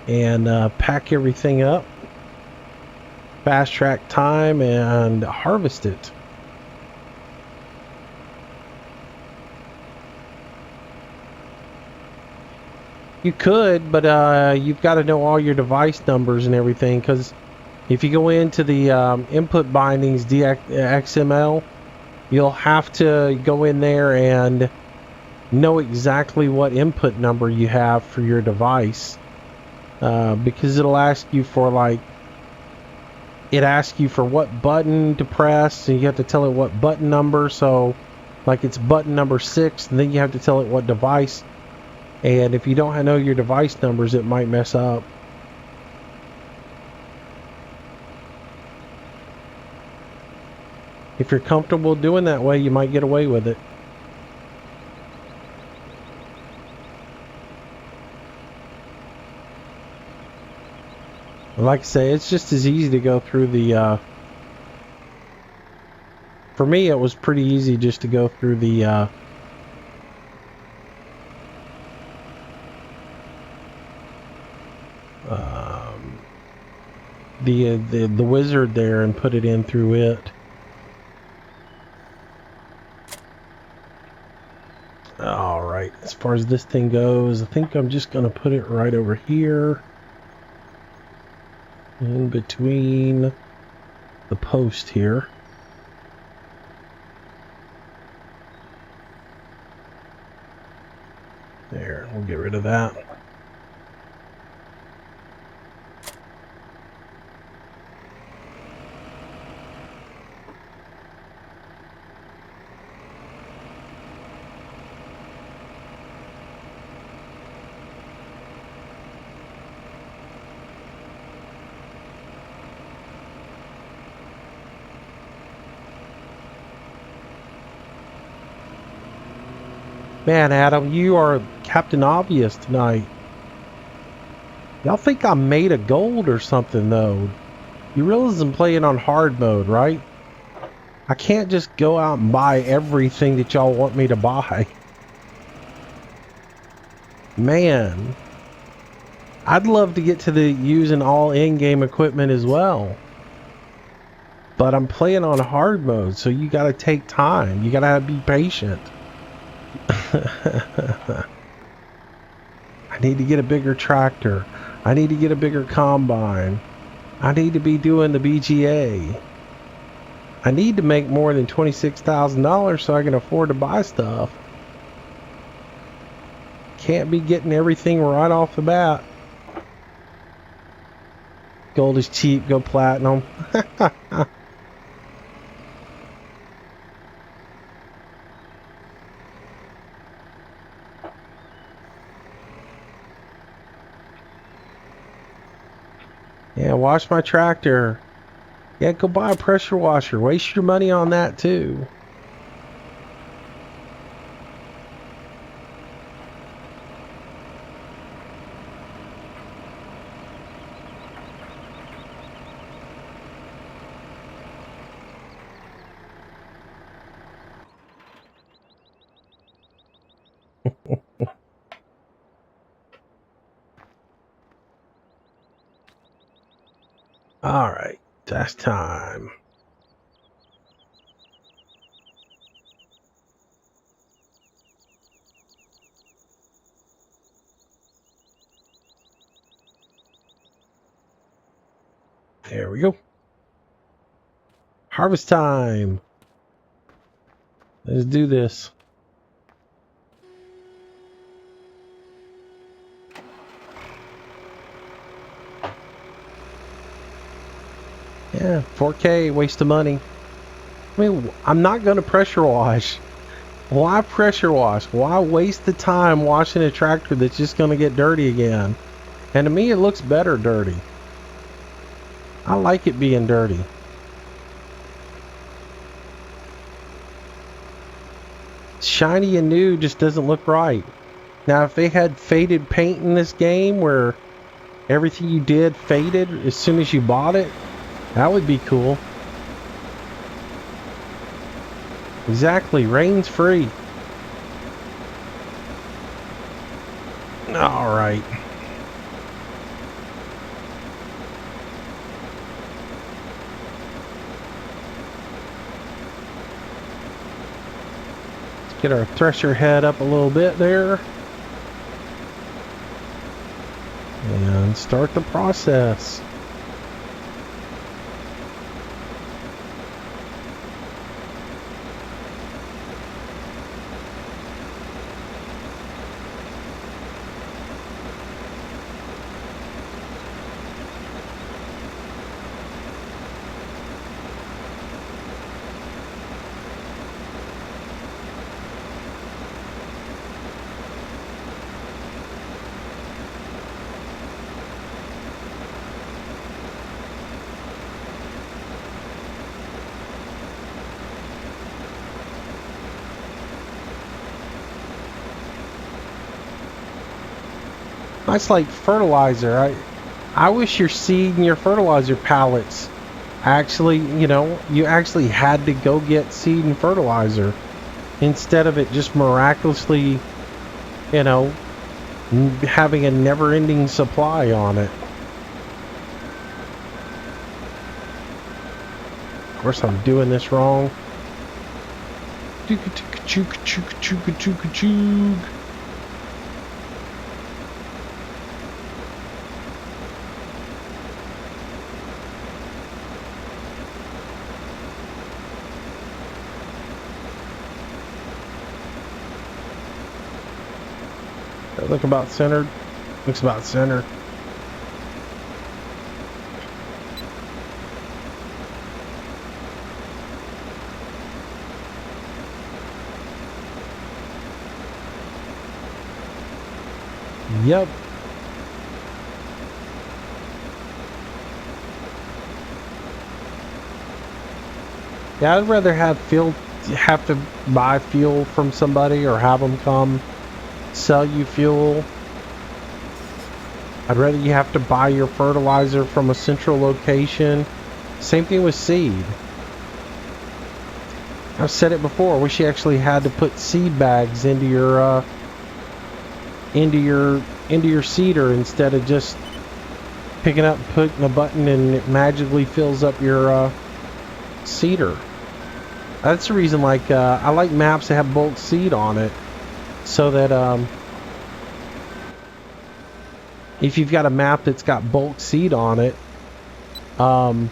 [SPEAKER 1] and pack everything up, fast track time, and harvest it. You could, but you've got to know all your device numbers and everything, because if you go into the input bindings XML, you'll have to go in there and know exactly what input number you have for your device, because it'll ask you for, like, it asks you for what button to press, and you have to tell it what button number. So like it's button number 6, and then you have to tell it what device, and if you don't know your device numbers, it might mess up. If you're comfortable doing that way, you might get away with it. Like I say, it's just as easy to go through the, for me it was pretty easy just to go through the, the wizard there and put it in through it. Alright, as far as this thing goes, I think I'm just going to put it right over here, in between the post here. There, we'll get rid of that. Man, Adam, you are Captain Obvious tonight. Y'all think I'm made of gold or something, though. You realize I'm playing on hard mode, right? I can't just go out and buy everything that y'all want me to buy. Man, I'd love to get to the using all in-game equipment as well. But I'm playing on hard mode, so you gotta take time. You gotta be patient. I need to get a bigger tractor. I need to get a bigger combine. I need to be doing the BGA. I need to make more than $26,000 so I can afford to buy stuff. Can't be getting everything right off the bat. Gold is cheap, go platinum. Yeah, wash my tractor. Yeah, go buy a pressure washer. Waste your money on that too. All right, that's time. There we go. Harvest time. Let's do this. Yeah, 4K, waste of money. I mean, I'm not going to pressure wash. Why pressure wash? Why waste the time washing a tractor that's just going to get dirty again? And to me, it looks better dirty. I like it being dirty. Shiny and new just doesn't look right. Now, if they had faded paint in this game where everything you did faded as soon as you bought it, that would be cool. Exactly, rain's free. All right. Let's get our thresher head up a little bit there. And start the process. That's like fertilizer. I wish your seed and your fertilizer pallets actually, you actually had to go get seed and fertilizer instead of it just miraculously, you know, having a never-ending supply on it. Of course, I'm doing this wrong. That look about centered. Looks about centered. Yep. Yeah, I'd rather have to buy fuel from somebody or have them come sell you fuel. I'd rather you have to buy your fertilizer from a central location. Same thing with seed. I've said it before. I wish you actually had to put seed bags into your seeder instead of just picking up, putting a button, and it magically fills up your seeder. That's the reason. Like I like maps that have bulk seed on it, so that if you've got a map that's got bulk seed on it, then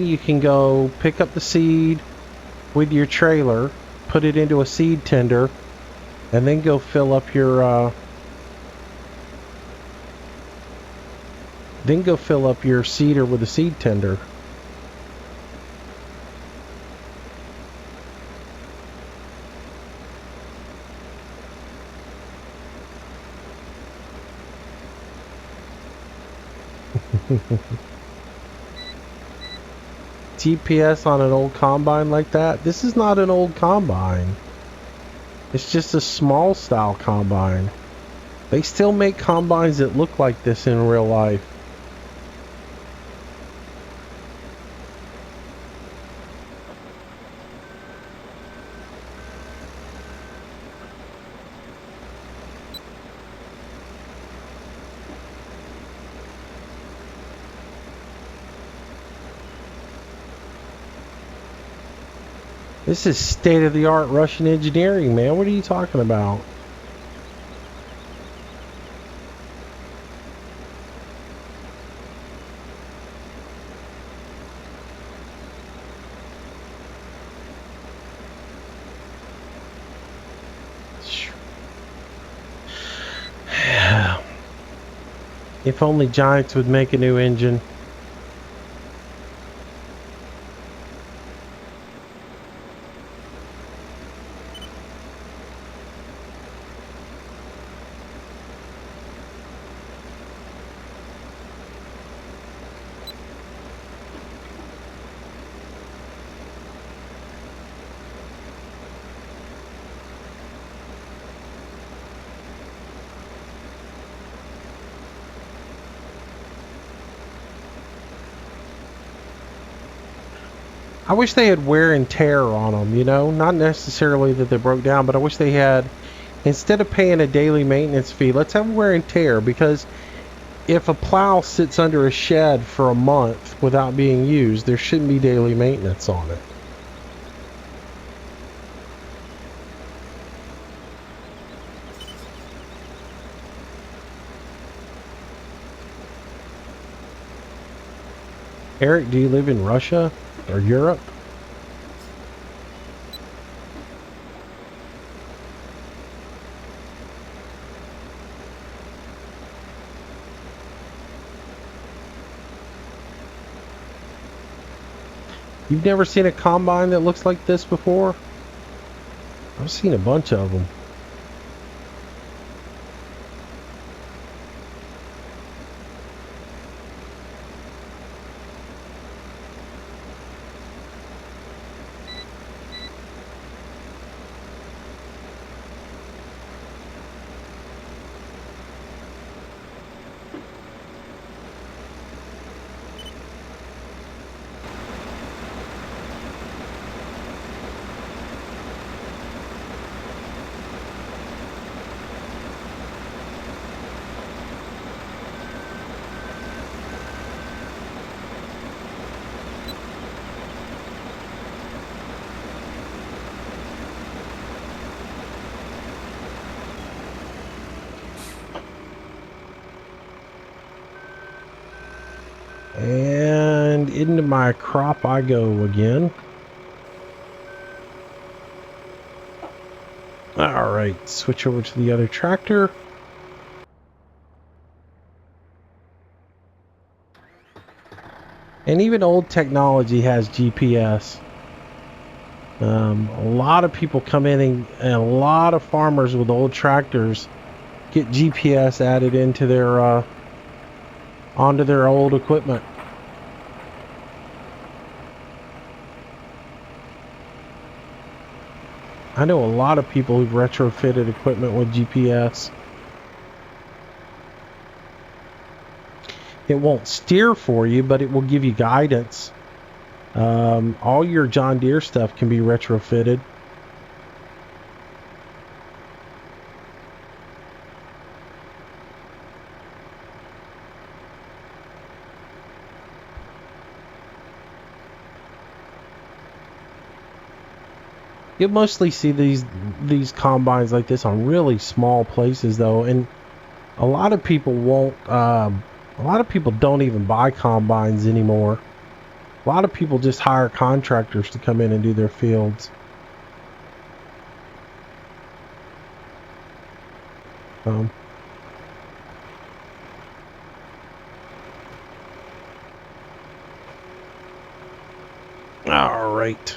[SPEAKER 1] you can go pick up the seed with your trailer, put it into a seed tender, and then go fill up your seeder with a seed tender. TPS on an old combine like that? This is not an old combine. It's just a small style combine. They still make combines that look like this in real life. This is state-of-the-art Russian engineering, man. What are you talking about? If only Giants would make a new engine. I wish they had wear and tear on them, you know? Not necessarily that they broke down, but I wish they had, instead of paying a daily maintenance fee, let's have wear and tear, because if a plow sits under a shed for a month without being used, there shouldn't be daily maintenance on it. Eric, do you live in Russia or Europe? You've never seen a combine that looks like this before? I've seen a bunch of them. And into my crop I go again. Alright, switch over to the other tractor. And even old technology has GPS. A lot of people come in and a lot of farmers with old tractors get GPS added into their onto their old equipment. I know a lot of people who've retrofitted equipment with GPS. It won't steer for you, but it will give you guidance. All your John Deere stuff can be retrofitted. You'll mostly see these combines like this on really small places, though, and a lot of people won't. A lot of people don't even buy combines anymore. A lot of people just hire contractors to come in and do their fields. All right.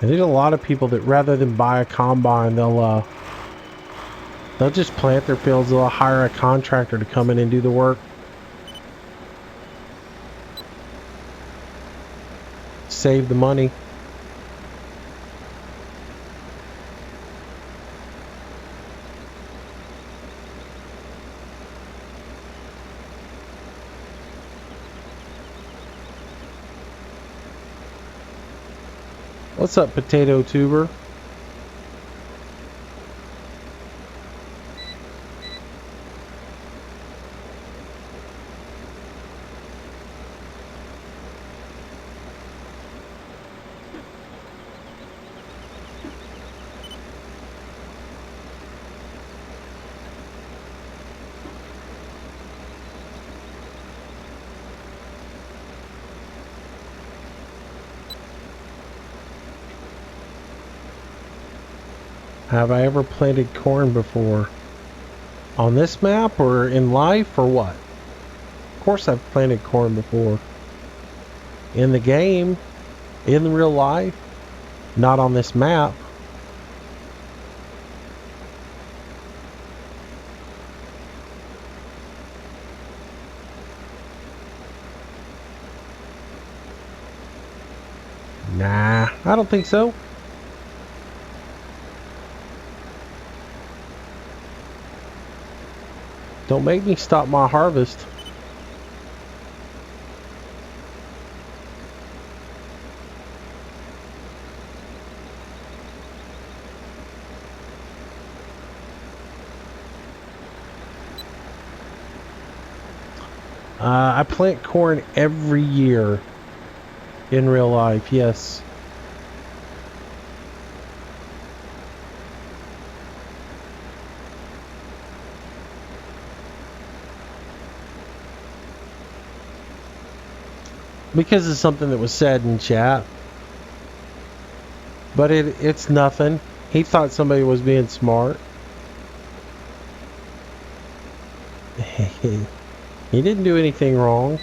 [SPEAKER 1] And there's a lot of people that rather than buy a combine, they'll just plant their fields. They'll hire a contractor to come in and do the work. Save the money. What's up, potato tuber? Have I ever planted corn before? On this map or in life or what? Of course I've planted corn before. In the game, in real life, not on this map. Nah, I don't think so. Don't make me stop my harvest. I plant corn every year in real life, yes. Because it's something that was said in chat. But it's nothing. He thought somebody was being smart. He didn't do anything wrong.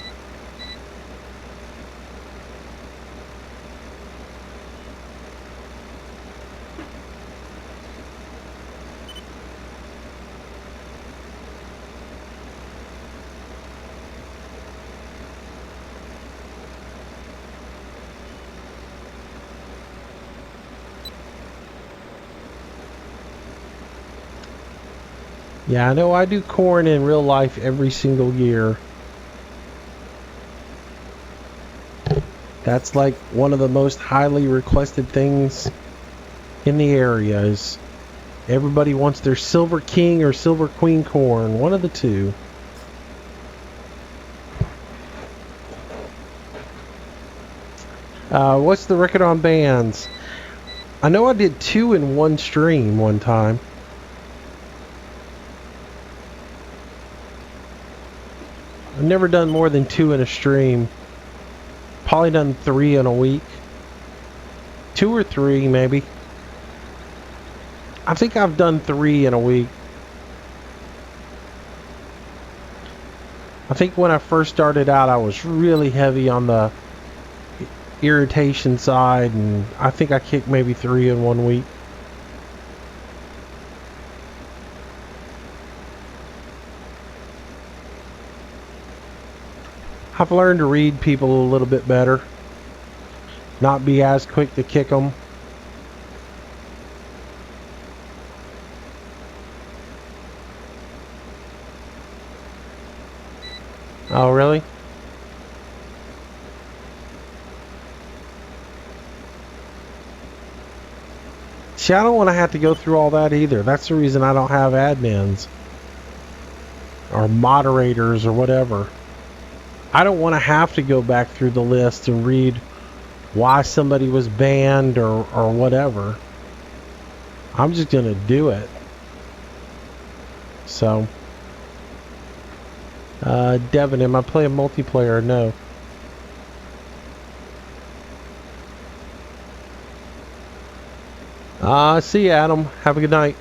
[SPEAKER 1] Yeah, I know I do corn in real life every single year. That's like one of the most highly requested things in the area is everybody wants their Silver King or Silver Queen corn, one of the two. What's the record on bands? I know I did 2 in one stream one time. I've never done more than 2 in a stream. Probably done 3 in a week. 2 or 3 maybe. I think I've done 3 in a week. I think when I first started out I was really heavy on the irritation side, and I think I kicked maybe 3 in 1 week. I've learned to read people a little bit better. Not be as quick to kick them. Oh, really? See, I don't want to have to go through all that either. That's the reason I don't have admins. Or moderators or whatever. I don't want to have to go back through the list and read why somebody was banned or whatever. I'm just going to do it. So, Devin, am I playing multiplayer? No. See you, Adam. Have a good night.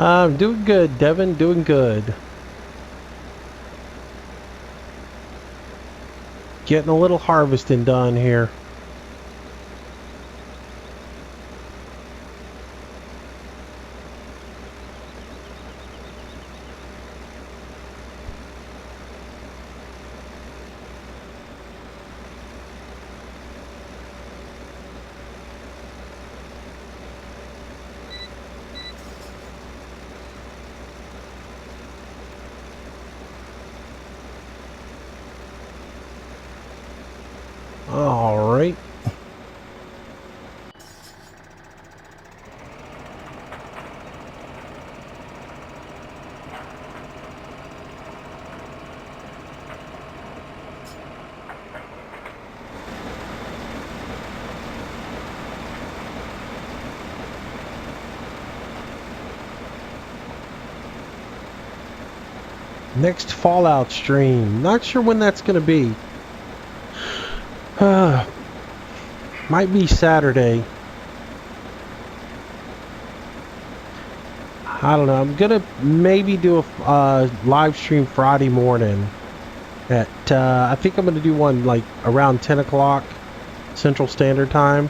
[SPEAKER 1] I'm doing good, Devin. Doing good. Getting a little harvesting done here. Next Fallout stream. Not sure when that's going to be. Might be Saturday. I don't know. I'm going to maybe do a live stream Friday morning. I think I'm going to do one like around 10 o'clock Central Standard Time.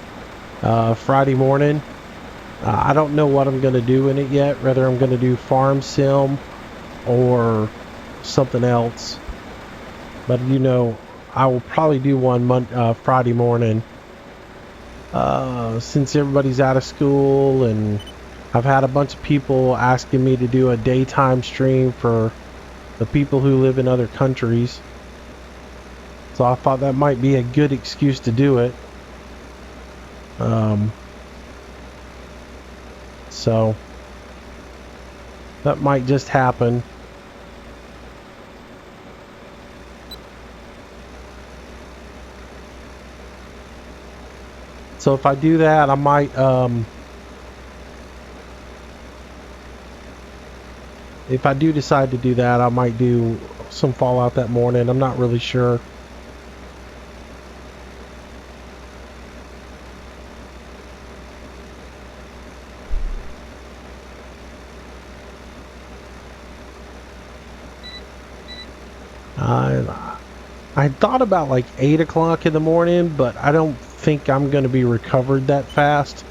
[SPEAKER 1] Friday morning. I don't know what I'm going to do in it yet. Whether I'm going to do Farm Sim or something else. But you know, I will probably do one Friday morning. Since everybody's out of school, and I've had a bunch of people asking me to do a daytime stream for the people who live in other countries. So I thought that might be a good excuse to do it. So that might just happen. So if I do that, I might if I do decide to do that, I might do some Fallout that morning. I'm not really sure. I thought about like 8 o'clock in the morning, but I don't think I'm going to be recovered that fast.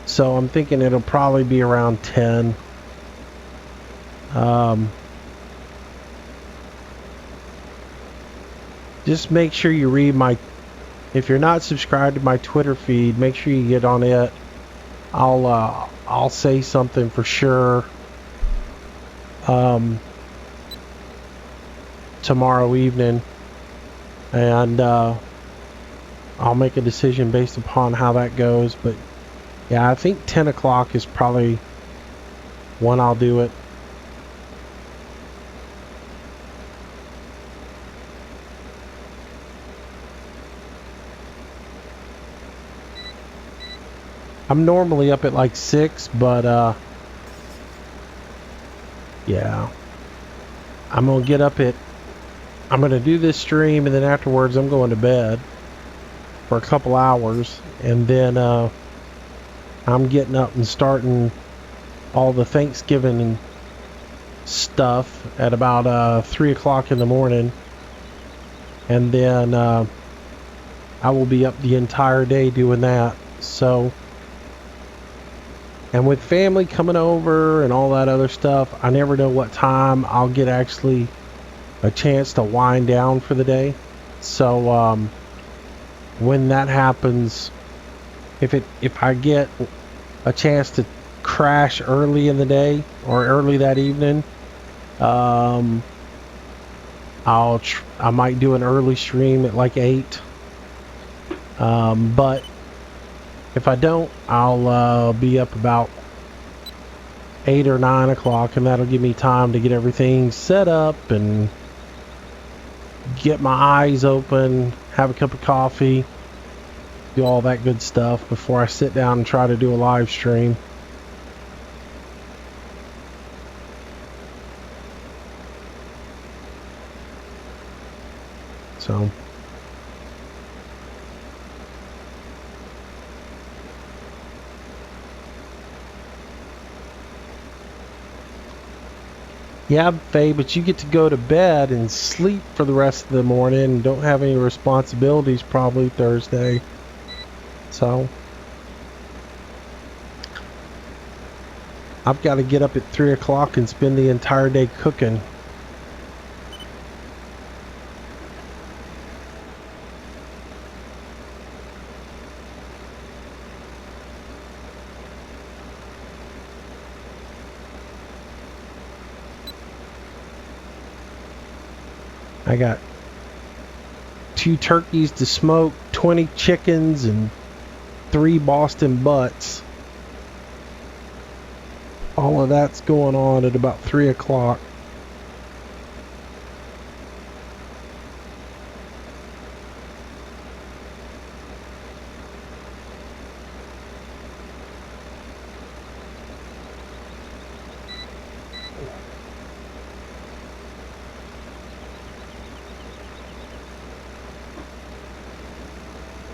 [SPEAKER 1] So I'm thinking it'll probably be around 10. Just make sure you read if you're not subscribed to my Twitter feed, make sure you get on it. I'll say something for sure. Tomorrow evening, and I'll make a decision based upon how that goes. But yeah, I think 10 o'clock is probably when I'll do it. I'm normally up at like 6, but yeah, I'm gonna get up I'm going to do this stream, and then afterwards I'm going to bed for a couple hours, and then I'm getting up and starting all the Thanksgiving stuff at about 3 o'clock in the morning, and then I will be up the entire day doing that. So, and with family coming over and all that other stuff, I never know what time I'll get actually a chance to wind down for the day. So when that happens, if I get a chance to crash early in the day or early that evening, I might do an early stream at like 8. But if I don't, I'll be up about 8 or 9 o'clock, and that'll give me time to get everything set up and get my eyes open, have a cup of coffee, do all that good stuff before I sit down and try to do a live stream. So yeah, Faye, but you get to go to bed and sleep for the rest of the morning and don't have any responsibilities probably Thursday. So I've got to get up at 3 o'clock and spend the entire day cooking. I got 2 turkeys to smoke, 20 chickens, and 3 Boston butts. All of that's going on at about 3 o'clock.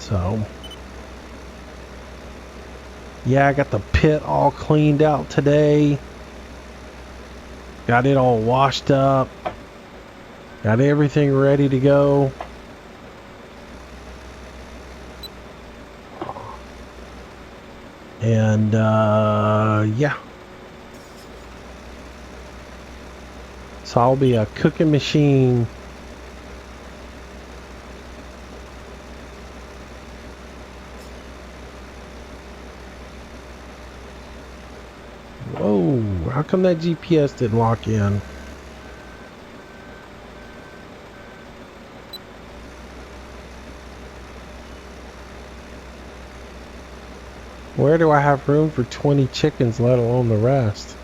[SPEAKER 1] So, yeah, I got the pit all cleaned out today. Got it all washed up. Got everything ready to go. And, yeah. So I'll be a cooking machine. Whoa, how come that GPS didn't lock in? Where do I have room for 20 chickens, let alone the rest?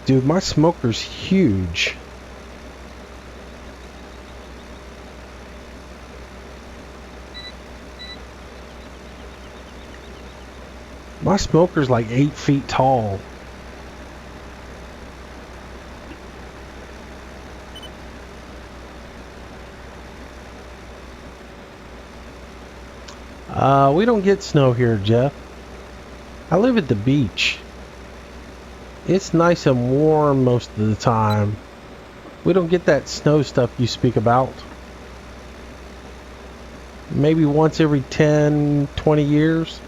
[SPEAKER 1] Dude, my smoker's huge. My smoker's like 8 feet tall. We don't get snow here, Jeff. I live at the beach. It's nice and warm most of the time. We don't get that snow stuff you speak about. Maybe once every 10, 20 years.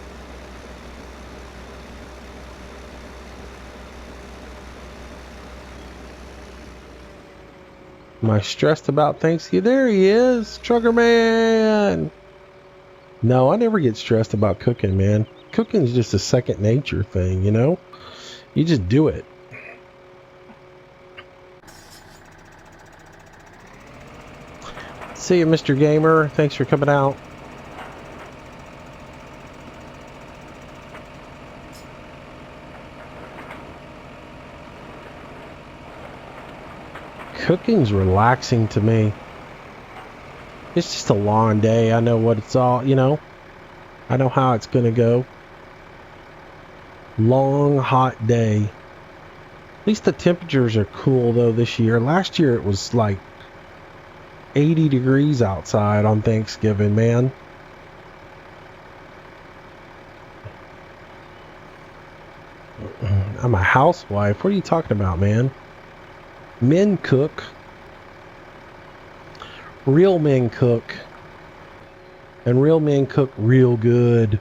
[SPEAKER 1] Am I stressed about Thanksgiving? There he is, Trucker Man. No, I never get stressed about cooking, man. Cooking's just a second nature thing, you know? You just do it. See you, Mr. Gamer. Thanks for coming out. Cooking's relaxing to me. It's just a long day. I know what it's all, you know. I know how it's gonna go. Long, hot day. At least the temperatures are cool though this year. Last year it was like 80 degrees outside on Thanksgiving, man. I'm a housewife. What are you talking about, man? Men cook. Real men cook. And real men cook real good.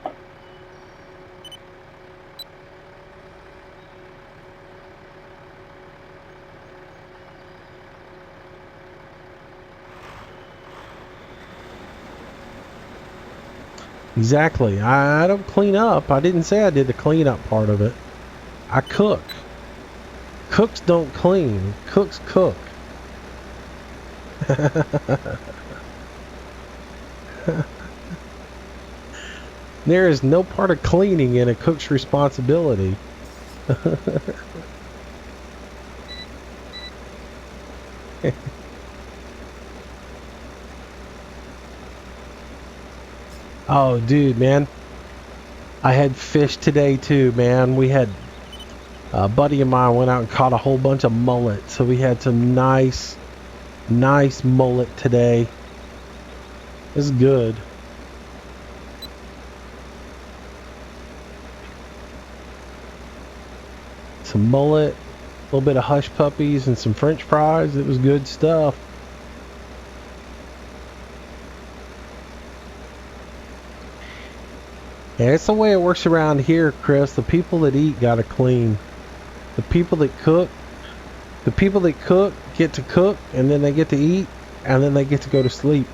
[SPEAKER 1] Exactly. I don't clean up. I didn't say I did the cleanup part of it. I cook. Cooks don't clean. Cooks cook. There is no part of cleaning in a cook's responsibility. Oh, dude, man. I had fish today too, man. We had a buddy of mine went out and caught a whole bunch of mullet. So we had some nice mullet today. It's good. Some mullet, a little bit of hush puppies, and some French fries. It was good stuff. Yeah, it's the way it works around here, Chris. The people that eat gotta clean. The people that cook get to cook, and then they get to eat, and then they get to go to sleep.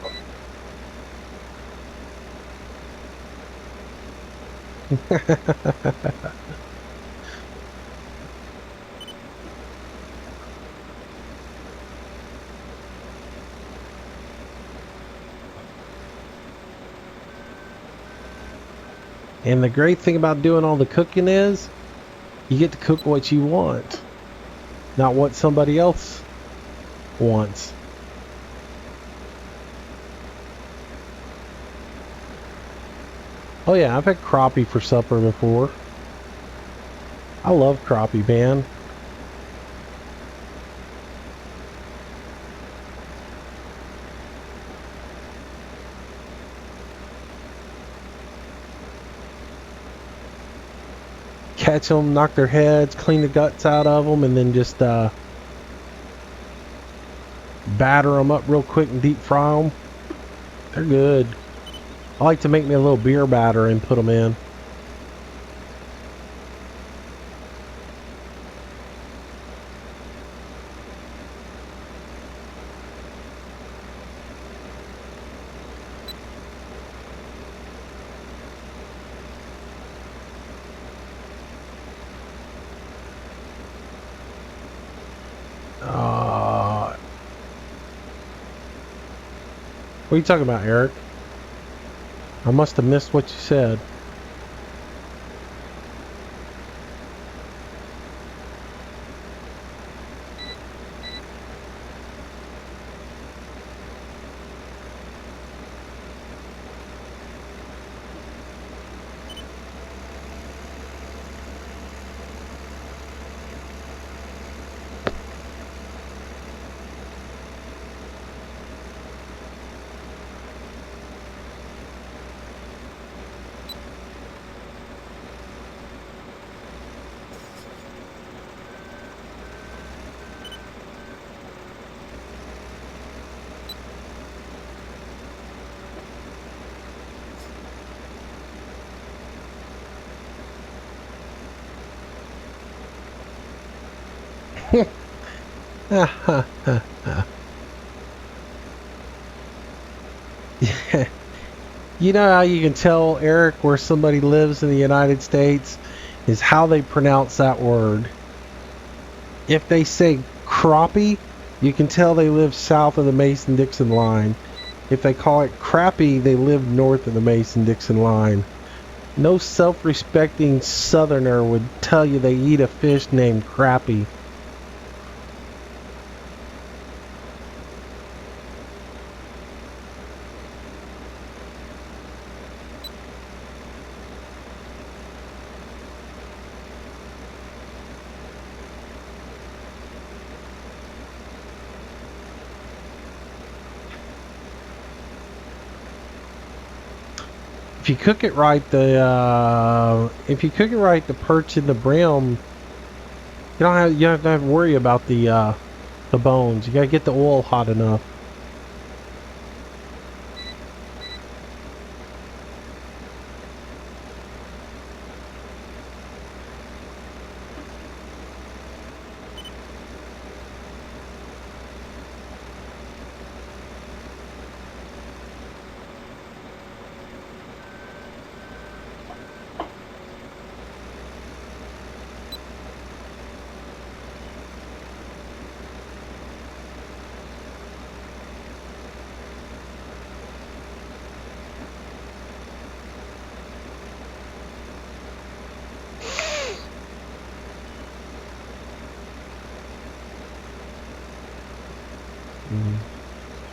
[SPEAKER 1] And the great thing about doing all the cooking is you get to cook what you want, not what somebody else wants. Oh yeah, I've had crappie for supper before. I love crappie, man. catch them, knock their heads, clean the guts out of them, and then just batter them up real quick and deep fry them. They're good. I like to make me a little beer batter and put them in. What are you talking about, Eric? I must have missed what you said. Yeah. You know how you can tell, Eric, where somebody lives in the United States is how they pronounce that word. If they say crappie, you can tell they live south of the Mason-Dixon line. If they call it crappie, they live north of the Mason-Dixon line. No self-respecting southerner would tell you they eat a fish named crappie. If you cook it right, the perch and the brim, you don't have to worry about the bones. You gotta get the oil hot enough.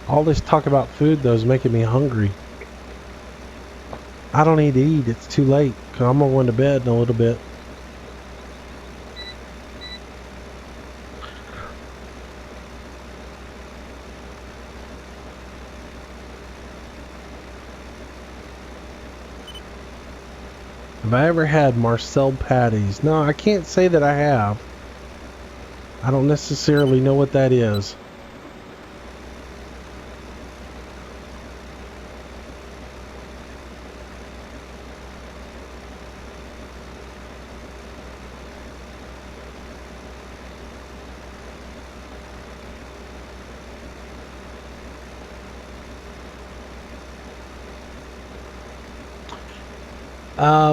[SPEAKER 1] All this talk about food, though, is making me hungry. I don't need to eat. It's too late. 'Cause I'm going to go to bed in a little bit. Have I ever had Marcel patties? No, I can't say that I have. I don't necessarily know what that is.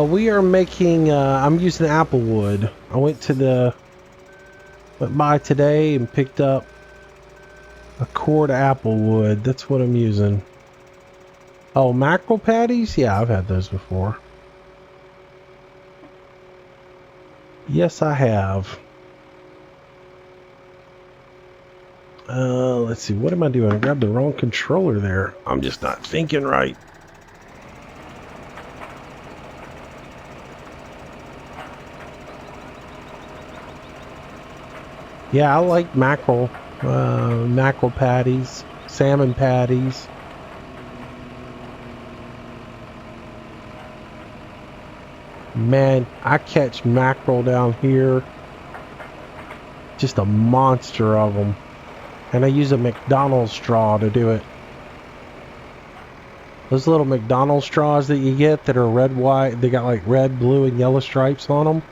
[SPEAKER 1] We are making, I'm using applewood. I went by today and picked up a cord applewood. That's what I'm using. Oh, mackerel patties? Yeah, I've had those before. Yes, I have. Let's see. What am I doing? I grabbed the wrong controller there. I'm just not thinking right. Yeah, I like mackerel patties, salmon patties. Man, I catch mackerel down here. Just a monster of them. And I use a McDonald's straw to do it. Those little McDonald's straws that you get that are red, white, they got like red, blue, and yellow stripes on them.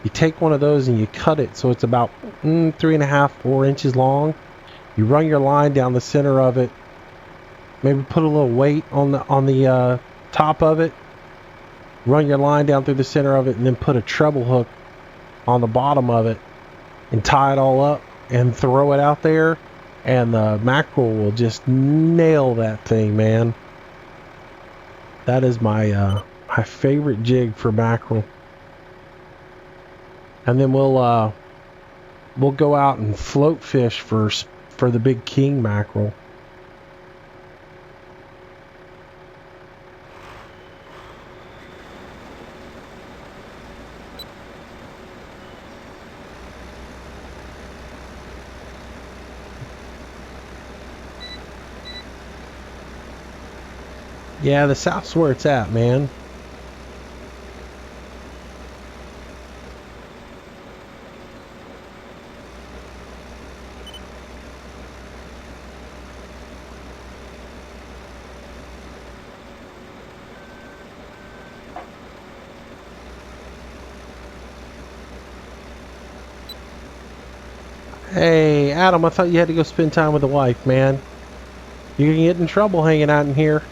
[SPEAKER 1] You take one of those and you cut it so it's about 3.5, 4 inches long. You run your line down the center of it. Maybe put a little weight on the top of it. Run your line down through the center of it, and then put a treble hook on the bottom of it, and tie it all up and throw it out there, and the mackerel will just nail that thing, man. That is my my favorite jig for mackerel. And then we'll go out and float fish for the big king mackerel. Yeah, the south's where it's at, man. Hey, Adam, I thought you had to go spend time with the wife, man. You're gonna get in trouble hanging out in here.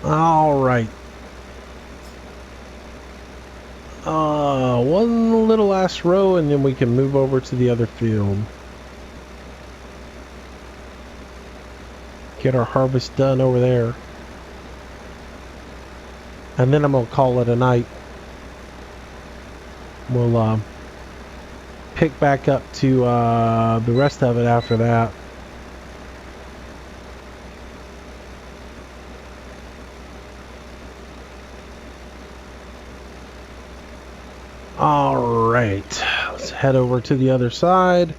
[SPEAKER 1] All right. One little last row, and then we can move over to the other field. Get our harvest done over there. And then I'm going to call it a night. We'll pick back up to the rest of it after that. All right, let's head over to the other side.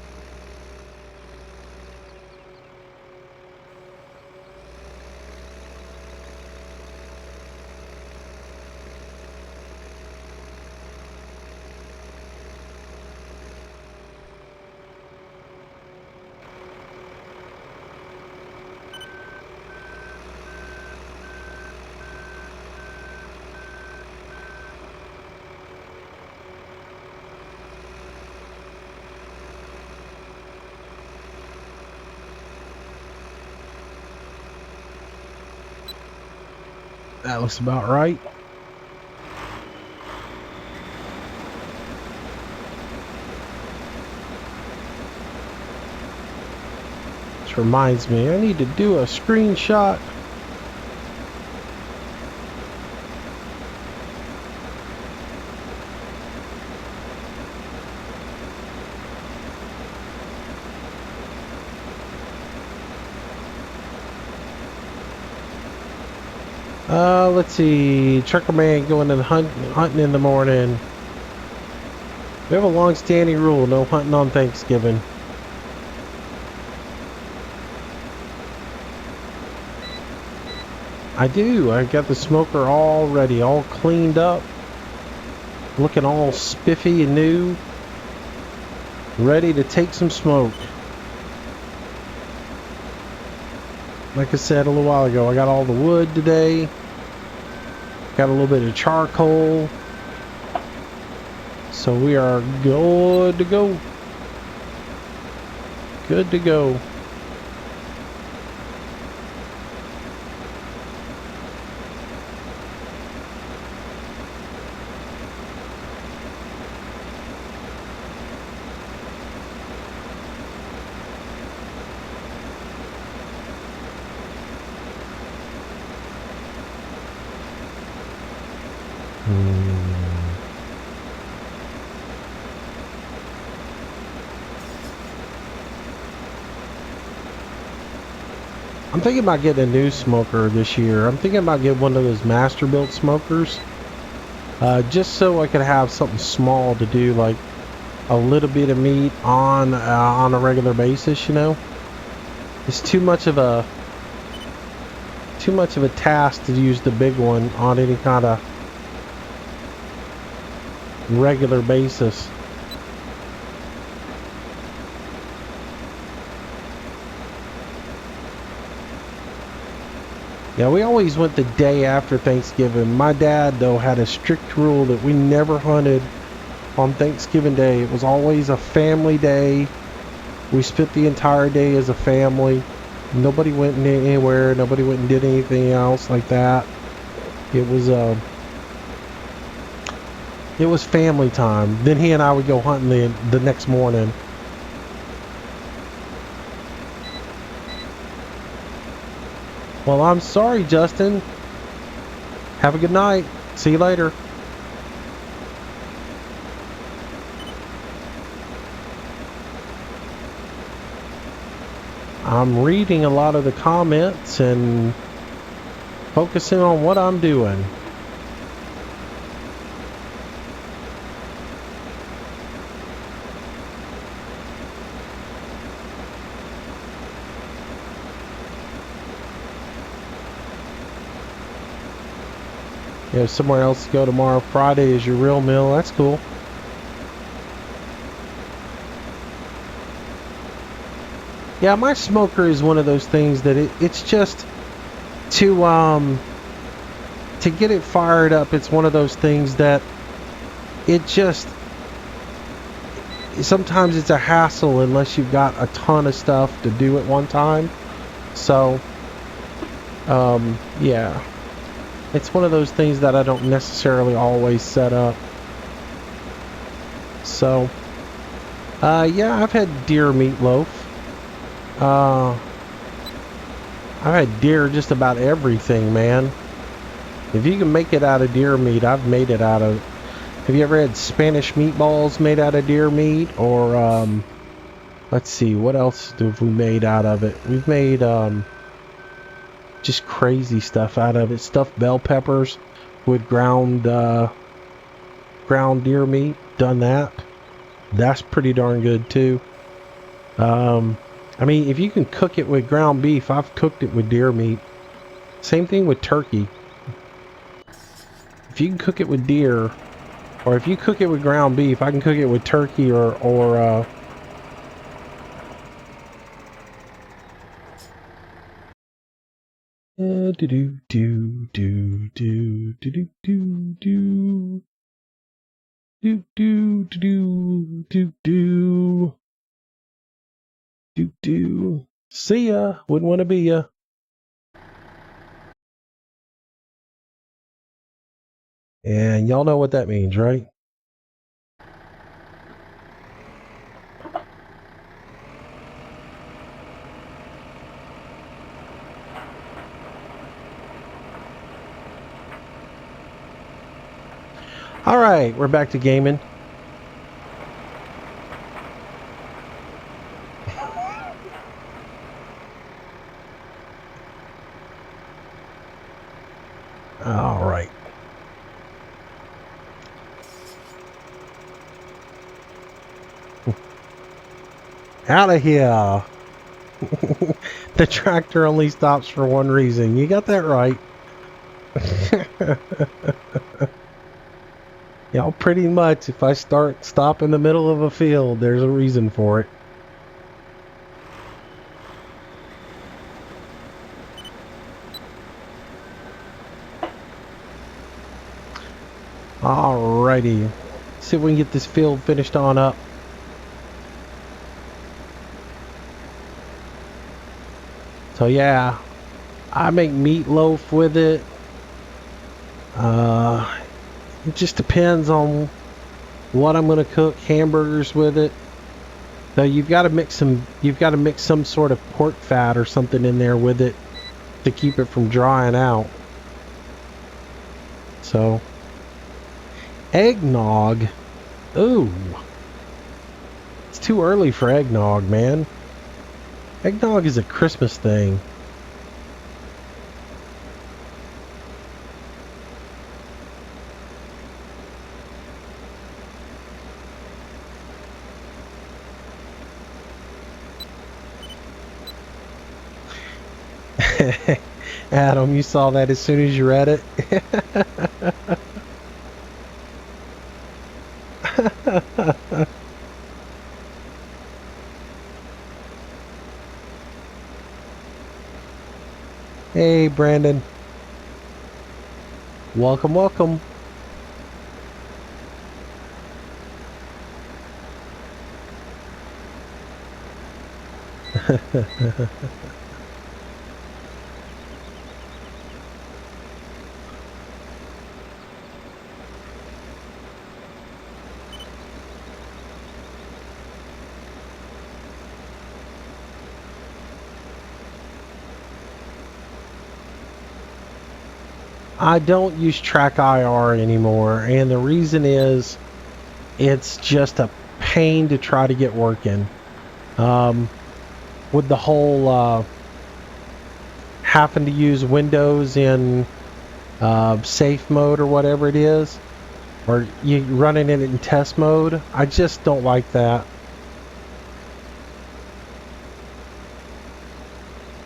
[SPEAKER 1] That looks about right. This reminds me, I need to do a screenshot. Let's see. Trucker man going to hunting in the morning. We have a long-standing rule: no hunting on Thanksgiving. I do. I got the smoker all ready, all cleaned up, looking all spiffy and new, ready to take some smoke. Like I said a little while ago, I got all the wood today. Got a little bit of charcoal. So we are good to go. Good to go. I'm thinking about getting a new smoker this year. I'm thinking about getting one of those master built smokers. Just so I could have something small to do, like a little bit of meat on a regular basis, you know. It's too much of a task to use the big one on any kind of regular basis. Yeah, we always went the day after Thanksgiving. My dad, though, had a strict rule that we never hunted on Thanksgiving Day. It was always a family day. We spent the entire day as a family. Nobody went anywhere. Nobody went and did anything else like that. It was family time. Then he and I would go hunting the next morning. Well, I'm sorry, Justin. Have a good night. See you later. I'm reading a lot of the comments and focusing on what I'm doing. You have somewhere else to go tomorrow. Friday is your real meal. That's cool. Yeah, my smoker is one of those things that it's just to get it fired up. It's one of those things that it just sometimes it's a hassle unless you've got a ton of stuff to do at one time. So yeah. It's one of those things that I don't necessarily always set up. So, yeah, I've had deer meatloaf. I've had deer just about everything, man. If you can make it out of deer meat, I've made it out of... Have you ever had Spanish meatballs made out of deer meat? Or, let's see, what else have we made out of it? We've made, just crazy stuff out of it. Stuffed bell peppers with ground deer meat. Done that. That's pretty darn good too. I mean, if you can cook it with ground beef, I've cooked it with deer meat. Same thing with turkey. If you can cook it with deer, or if you cook it with ground beef, I can cook it with turkey or do do do do do do do do do do do do do do. See ya. Wouldn't want to be ya. And y'all know what that means, right? Alright, we're back to gaming. Alright. Out of here. The tractor only stops for one reason. You got that right. Y'all, pretty much, if I stop in the middle of a field, there's a reason for it. Alrighty. See if we can get this field finished on up. So yeah, I make meatloaf with it. It just depends on what I'm gonna cook. Hamburgers with it. So you've got to mix some sort of pork fat or something in there with it to keep it from drying out. So Eggnog. Ooh. It's too early for eggnog, man. Eggnog is a Christmas thing. Adam, you saw that as soon as you read it? Hey, Brandon. Welcome, welcome. I don't use track IR anymore, and the reason is it's just a pain to try to get working. With the whole having to use Windows in safe mode or whatever it is, or you running it in test mode, I just don't like that.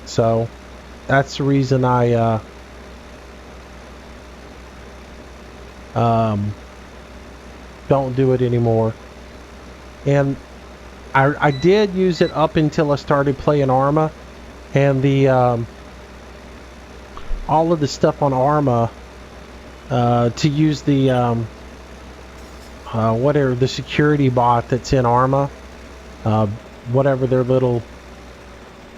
[SPEAKER 1] So that's the reason I don't do it anymore. And I did use it up until I started playing Arma, and the all of the stuff on Arma to use the whatever the security bot that's in Arma, whatever their little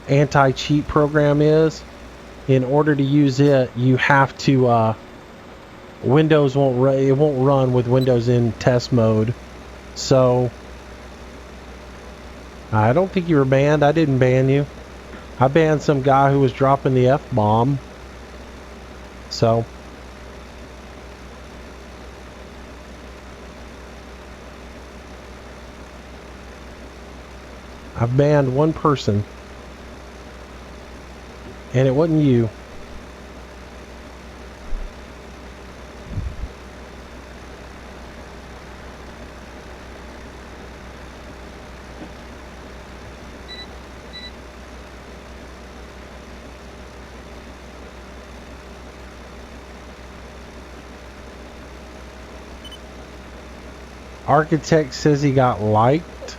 [SPEAKER 1] anti-cheat program is. In order to use it, you have to Windows won't run. It won't run with Windows in test mode. So I don't think you were banned. I didn't ban you. I banned some guy who was dropping the F-bomb. So I've banned one person, and it wasn't you. Architect says he got liked.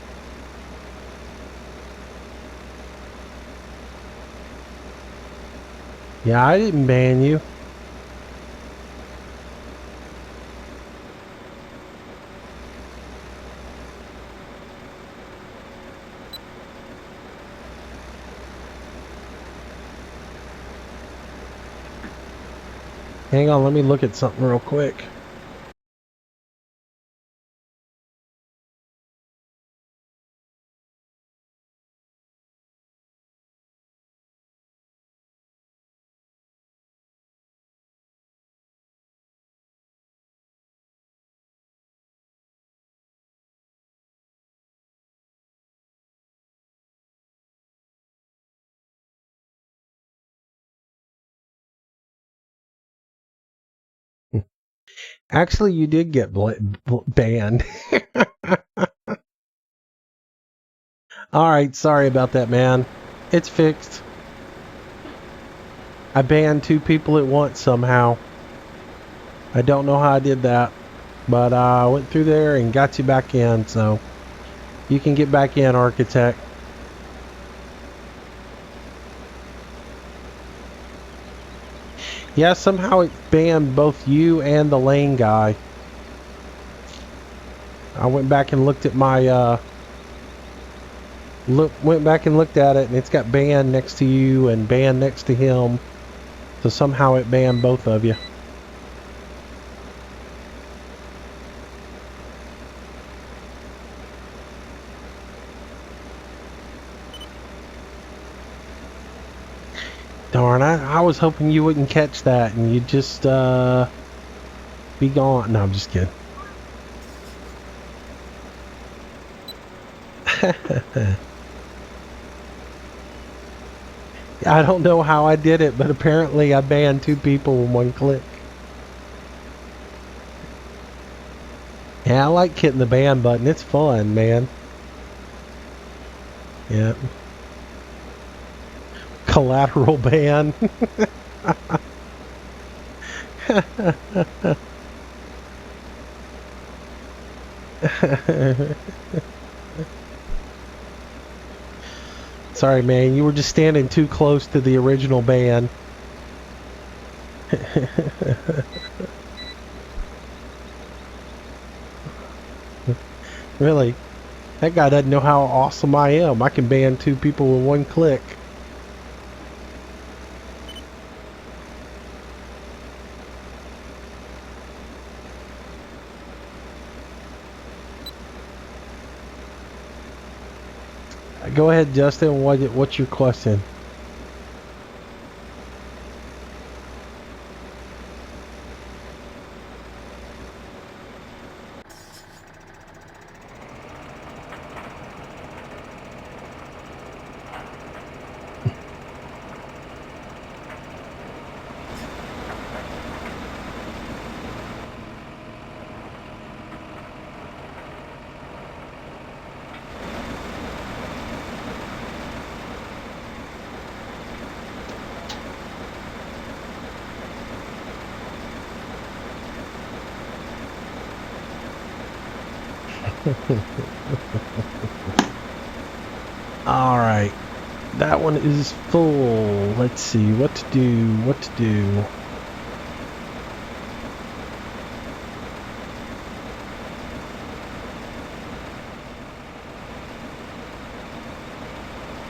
[SPEAKER 1] Yeah, I didn't ban you. Hang on, let me look at something real quick. Actually, you did get banned. Alright, sorry about that, man. It's fixed. I banned 2 people at once somehow. I don't know how I did that. But I went through there and got you back in, so you can get back in, Architect. Yeah, somehow it banned both you and the lane guy. I went back and looked at my went back and looked at it, and it's got banned next to you and banned next to him. So somehow it banned both of you. Darn, I was hoping you wouldn't catch that and you'd just be gone. No, I'm just kidding. I don't know how I did it, but apparently I banned 2 people with 1 click. Yeah, I like hitting the ban button. It's fun, man. Yeah. Collateral ban. Sorry, man. You were just standing too close to the original ban. Really? That guy doesn't know how awesome I am. I can ban 2 people with 1 click. Go ahead, Justin. What's your question? All right. That one is full. Let's see what to do.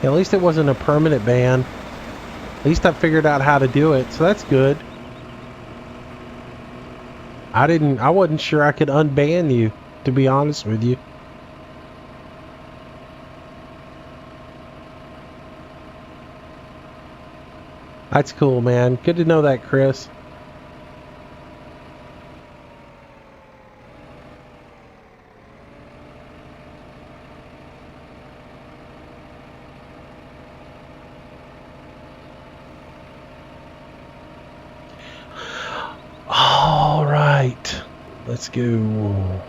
[SPEAKER 1] At least it wasn't a permanent ban. At least I figured out how to do it, so that's good. I wasn't sure I could unban you, to be honest with you. That's cool, man. Good to know that, Chris. All right. Let's go.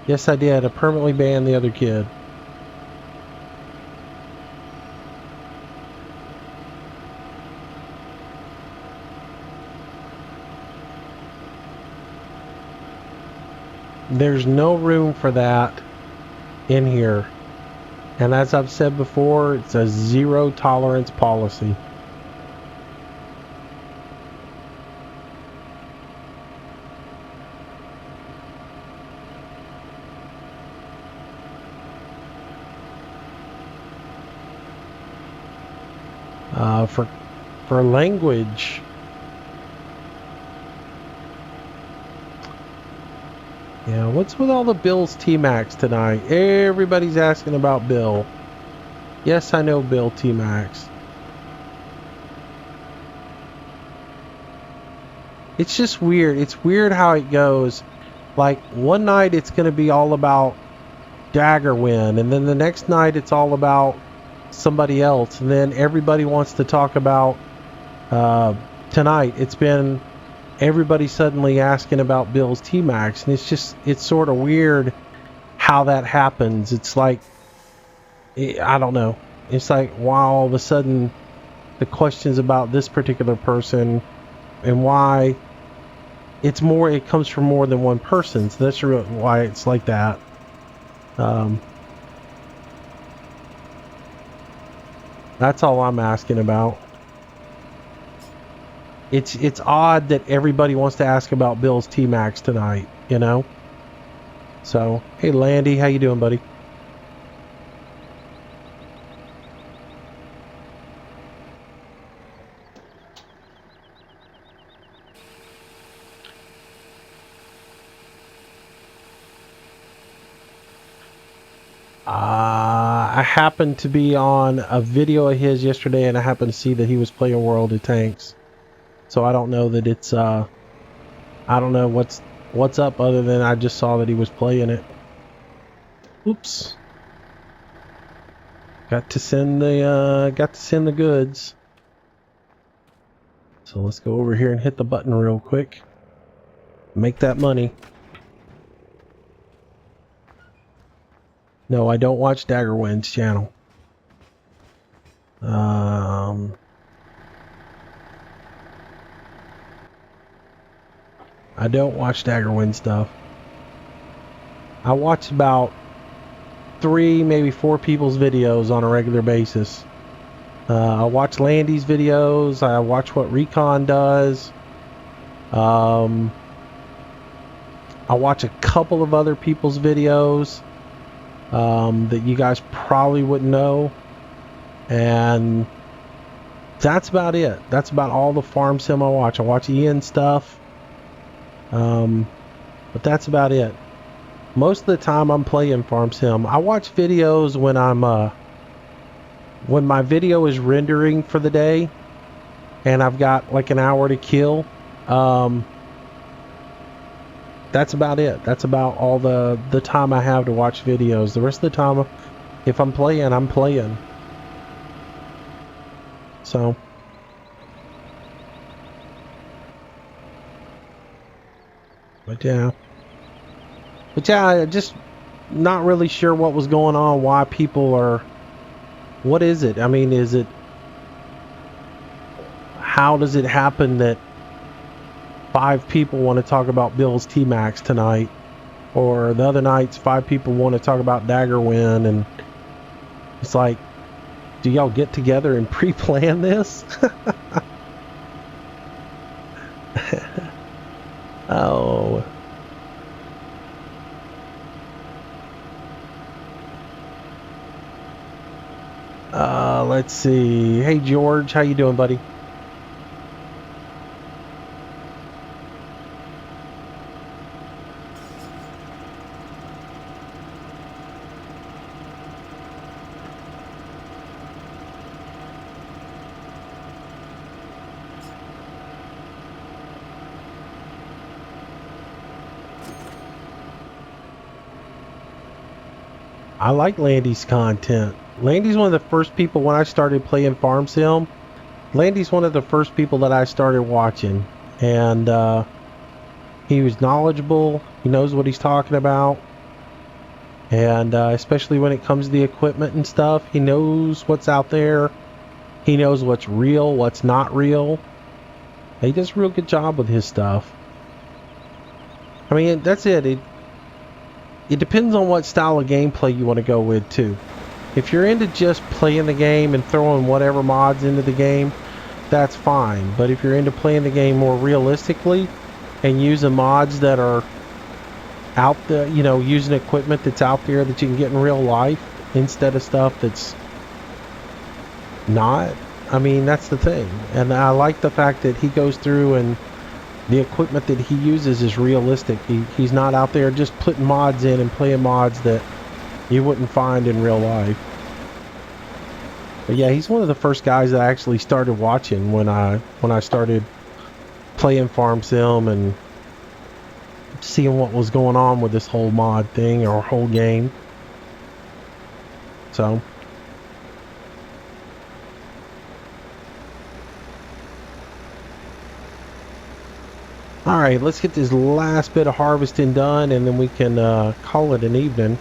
[SPEAKER 1] Yes, I did. I permanently banned the other kid. There's no room for that in here. And as I've said before, it's a zero tolerance policy. For language, yeah, what's with all the Bill's T-Max tonight? Everybody's asking about Bill. Yes, I know Bill T-Max. It's just weird. It's weird how it goes. Like, one night it's going to be all about Daggerwin, and then the next night it's all about somebody else, and then everybody wants to talk about tonight it's been everybody suddenly asking about Bill's T-Max, and it's sort of weird how that happens. It's like, I don't know, it's like, why all of a sudden the questions about this particular person, and why it comes from more than one person, so that's really why it's like that. That's all I'm asking about. It's odd that everybody wants to ask about Bill's T-Max tonight, you know? So, hey Landy, how you doing, buddy? I happened to be on a video of his yesterday, and I happened to see that he was playing World of Tanks. So I don't know that it's I don't know what's up, other than I just saw that he was playing it. Oops. Got to send the goods. So let's go over here and hit the button real quick. Make that money. No, I don't watch Daggerwind's channel. I don't watch Daggerwind stuff. I watch about 3, maybe 4 people's videos on a regular basis. I watch Landy's videos. I watch what Recon does. I watch a couple of other people's videos that you guys probably wouldn't know. And that's about it. That's about all the farm sim I watch. I watch Ian stuff. But that's about it. Most of the time I'm playing farm sim. I watch videos when I'm when my video is rendering for the day and I've got like an hour to kill. That's about it. That's about all the time I have to watch videos. The rest of the time, if I'm playing, I'm playing. So but yeah, just not really sure what was going on, why people are, what is it? I mean, is it, how does it happen that 5 people want to talk about Bill's T-Max tonight, or the other nights 5 people want to talk about Daggerwind, and it's like, do y'all get together and pre-plan this? Oh. Let's see. Hey George, how you doing, buddy? I like Landy's content. Landy's one of the first people when I started playing Farm Sim. Landy's one of the first people that I started watching. And he was knowledgeable. He knows what he's talking about. And especially when it comes to the equipment and stuff, he knows what's out there. He knows what's real, what's not real. He does a real good job with his stuff. I mean, that's it. It depends on what style of gameplay you want to go with, too. If you're into just playing the game and throwing whatever mods into the game, that's fine. But if you're into playing the game more realistically and using mods that are out there, you know, using equipment that's out there that you can get in real life instead of stuff that's not, I mean, that's the thing. And I like the fact that he goes through and the equipment that he uses is realistic. He's not out there just putting mods in and playing mods that you wouldn't find in real life. But yeah, he's one of the first guys that I actually started watching when I started playing Farm Sim and seeing what was going on with this whole mod thing or whole game. So alright, let's get this last bit of harvesting done and then we can call it an evening.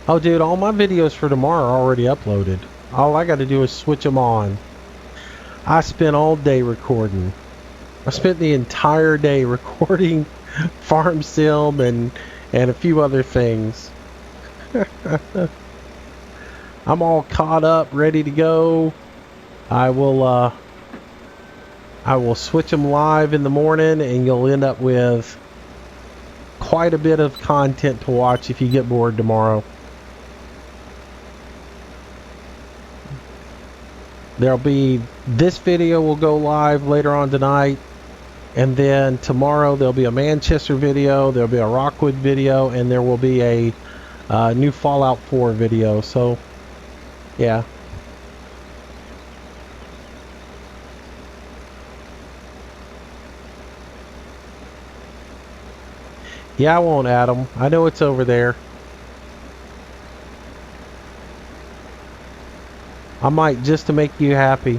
[SPEAKER 1] Oh dude, all my videos for tomorrow are already uploaded. All I got to do is switch them on. I spent all day recording. I spent the entire day recording Farm Sim and a few other things. I'm all caught up, ready to go. I will switch them live in the morning and you'll end up with quite a bit of content to watch if you get bored tomorrow. There'll be, this video will go live later on tonight. And then tomorrow there'll be a Manchester video, there'll be a Rockwood video, and there will be a new Fallout 4 video. So, yeah. Yeah, I won't add them. I know it's over there. I might, just to make you happy.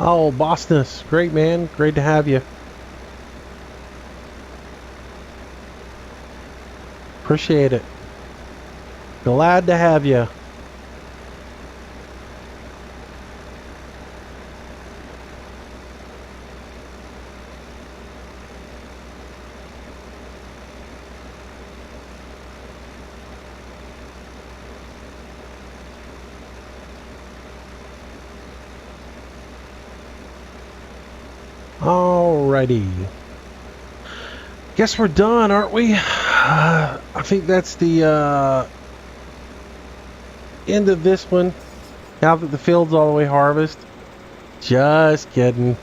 [SPEAKER 1] Oh, Bosnus, great man, great to have you. Appreciate it. Glad to have you. Alrighty. Guess we're done, aren't we? I think that's the end of this one. Now that the field's all the way harvest. Just kidding.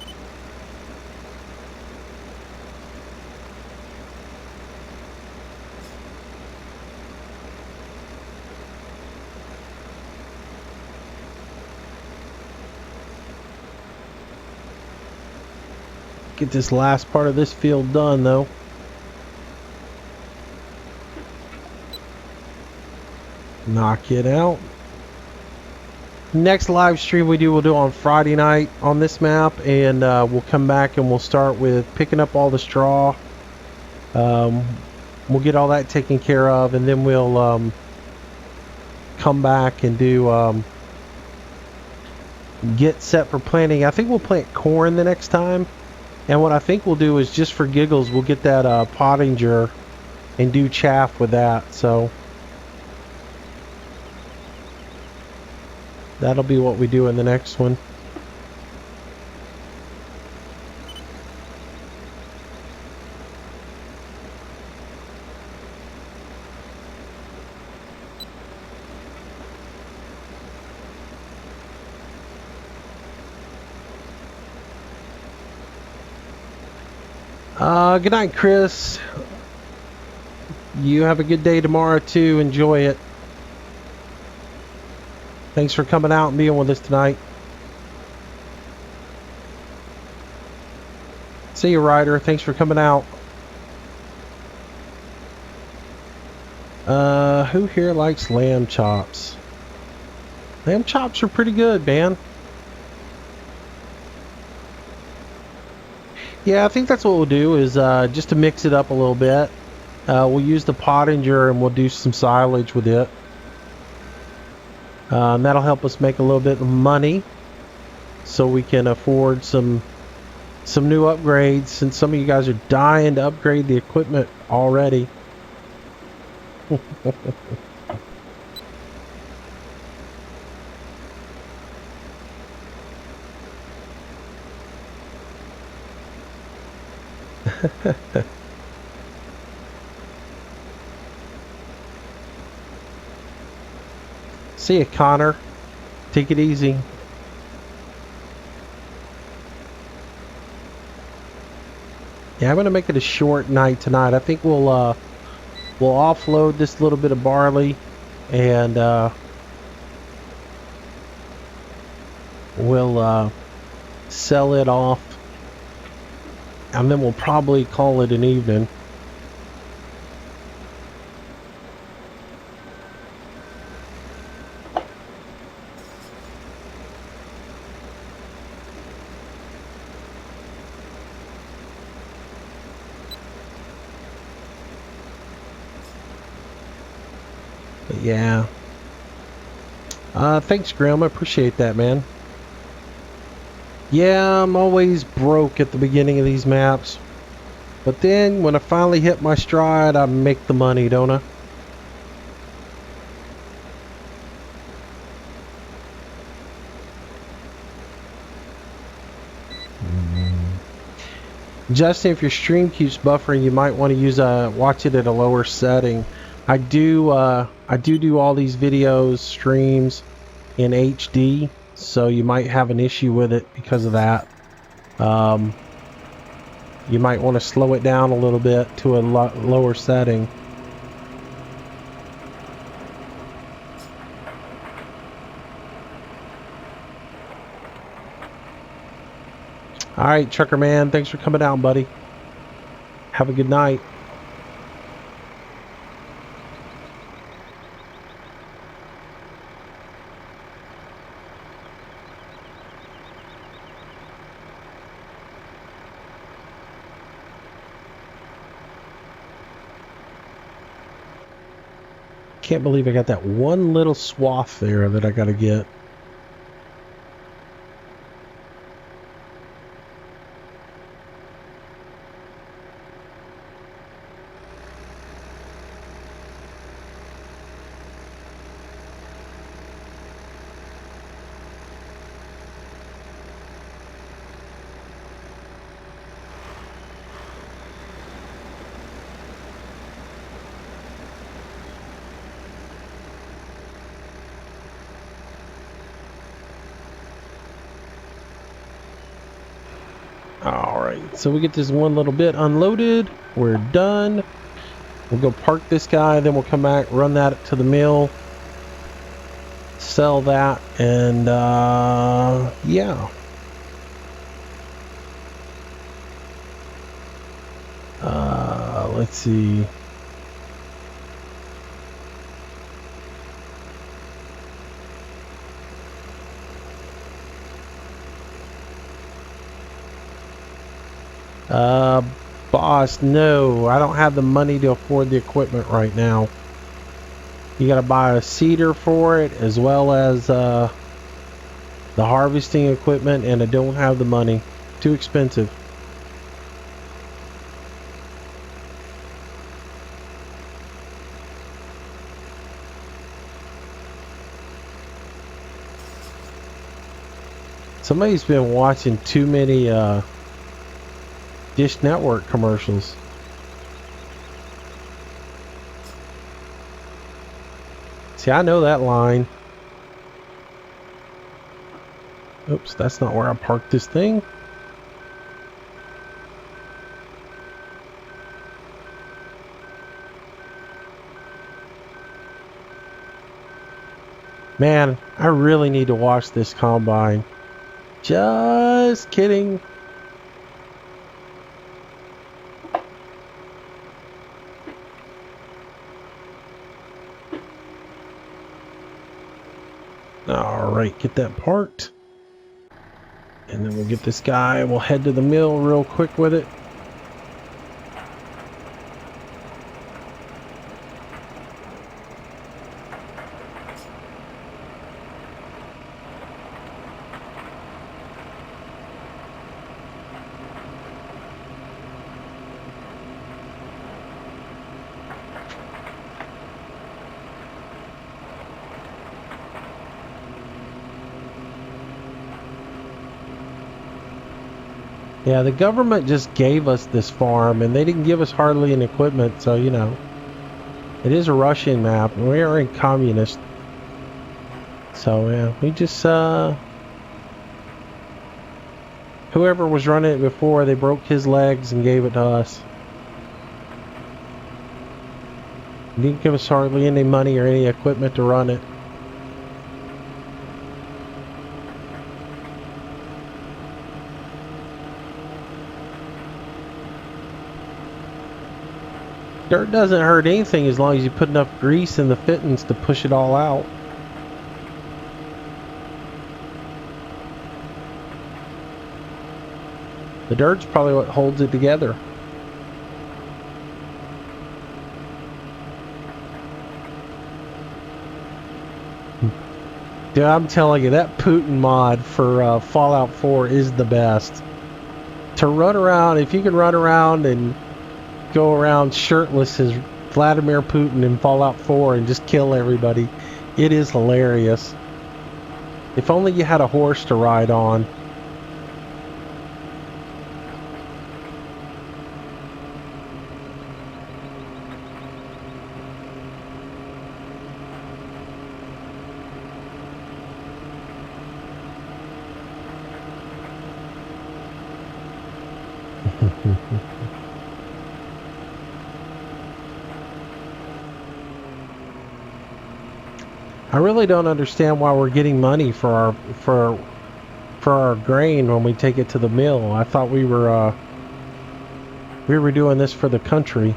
[SPEAKER 1] Get this last part of this field done, though. Knock it out. Next live stream we'll do on Friday night on this map, and we'll come back and we'll start with picking up all the straw. We'll get all that taken care of, and then we'll come back and do get set for planting. I think we'll plant corn the next time. And what I think we'll do is, just for giggles, we'll get that pottinger and do chaff with that. So that'll be what we do in the next one. Good night, Chris. You have a good day tomorrow too. Enjoy it. Thanks for coming out and being with us tonight. See you, Ryder. Thanks for coming out. Who here likes lamb chops? Lamb chops are pretty good, man. Yeah, I think that's what we'll do, is just to mix it up a little bit. We'll use the pottinger and we'll do some silage with it. And that'll help us make a little bit of money, so we can afford some new upgrades, since some of you guys are dying to upgrade the equipment already. See you, Connor. Take it easy. Yeah, I'm gonna make it a short night tonight. I think we'll offload this little bit of barley, and we'll sell it off, and then we'll probably call it an evening. But yeah. Thanks, Grim. I appreciate that, man. Yeah, I'm always broke at the beginning of these maps. But then when I finally hit my stride, I make the money, don't I? Justin, if your stream keeps buffering, you might want to use watch it at a lower setting. I do all these videos, streams in HD, so you might have an issue with it because of that. You might want to slow it down a little bit to a lower setting. Alright, Trucker Man, thanks for coming down, buddy. Have a good night. Can't believe I got that one little swath there that I gotta get. Alright, so we get this one little bit unloaded. We're done. We'll go park this guy, then we'll come back, run that to the mill, sell that, and yeah. Let's see. Boss, no, I don't have the money to afford the equipment right now. You gotta buy a seeder for it, as well as the harvesting equipment, and I don't have the money. Too expensive. Somebody's been watching too many Dish Network commercials. See, I know that line. Oops, that's not where I parked this thing. Man, I really need to wash this combine. Just kidding. Alright, get that parked. And then we'll get this guy, we'll head to the mill real quick with it. Yeah, the government just gave us this farm, and they didn't give us hardly any equipment, so, you know. It is a Russian map, and we are in communist. So, yeah, we just, whoever was running it before, they broke his legs and gave it to us. They didn't give us hardly any money or any equipment to run it. Dirt doesn't hurt anything as long as you put enough grease in the fittings to push it all out. The dirt's probably what holds it together. Dude, I'm telling you, that Putin mod for Fallout 4 is the best. To run around, if you can run around and go around shirtless as Vladimir Putin in Fallout 4 and just kill everybody. It is hilarious. If only you had a horse to ride on. I really don't understand why we're getting money for our grain when we take it to the mill. I thought we were doing this for the country.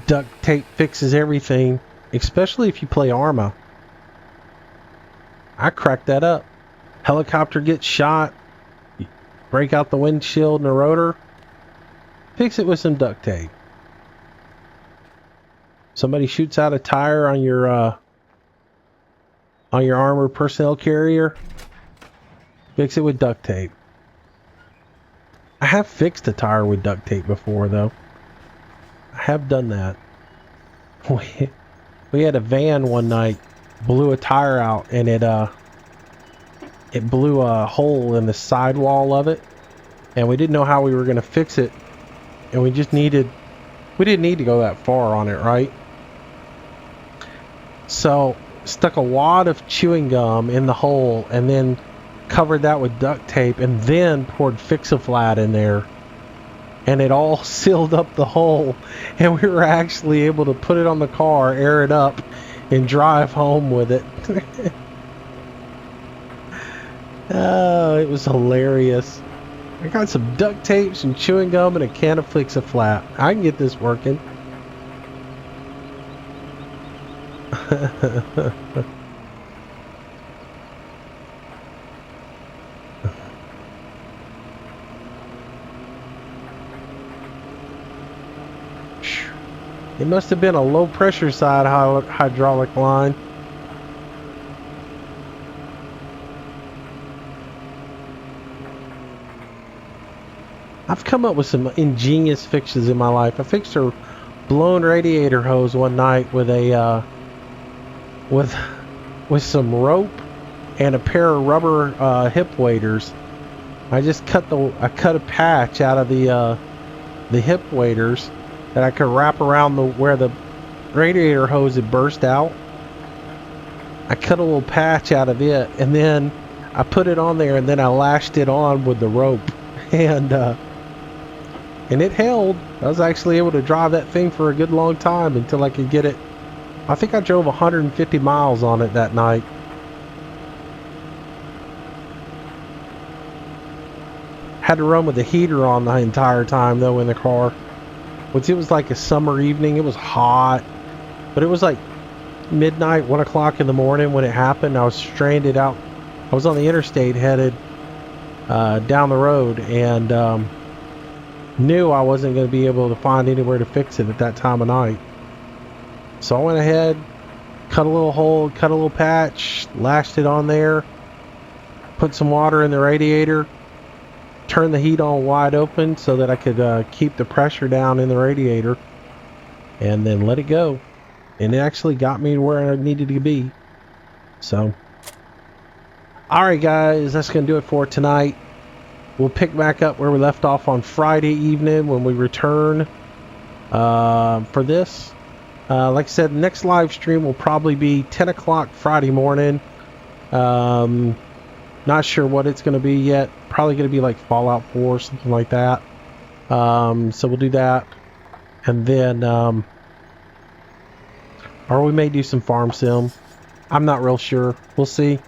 [SPEAKER 1] Duct tape fixes everything, especially if you play Arma. I cracked that up. Helicopter gets shot, break out the windshield and the rotor, fix it with some duct tape. Somebody shoots out a tire on your armored personnel carrier, fix it with duct tape. I have fixed a tire with duct tape before, though. I have done that. We had a van one night, blew a tire out, and it blew a hole in the sidewall of it, and we didn't know how we were going to fix it, and we didn't need to go that far on it, right? So stuck a wad of chewing gum in the hole and then covered that with duct tape and then poured Fix-A-Flat in there. And it all sealed up the hole, and we were actually able to put it on the car, air it up, and drive home with it. Oh, it was hilarious. I got some duct tape, some chewing gum, and a can of Fix-A-Flat. I can get this working. It must have been a low pressure side hydraulic line. I've come up with some ingenious fixes in my life. I fixed her blown radiator hose one night with a with some rope and a pair of rubber hip waders. I just cut a patch out of the hip waders that I could wrap around where the radiator hose had burst out. I cut a little patch out of it, and then I put it on there, and then I lashed it on with the rope, and it held. I was actually able to drive that thing for a good long time until I could get it. I think I drove 150 miles on it that night. Had to run with the heater on the entire time though in the car. Which it was like a summer evening. It was hot, but it was like midnight, 1 o'clock in the morning when it happened. I was stranded out. I was on the interstate headed down the road, and knew I wasn't going to be able to find anywhere to fix it at that time of night. So I went ahead, cut a little hole, cut a little patch, lashed it on there, put some water in the radiator, turned the heat on wide open so that I could keep the pressure down in the radiator, and then let it go. And it actually got me to where I needed to be. So, alright guys, that's going to do it for tonight. We'll pick back up where we left off on Friday evening when we return for this. Like I said, the next live stream will probably be 10 o'clock Friday morning. Not sure what it's going to be yet. Probably going to be like Fallout 4 or something like that. So we'll do that. And then, or we may do some farm sim. I'm not real sure. We'll see.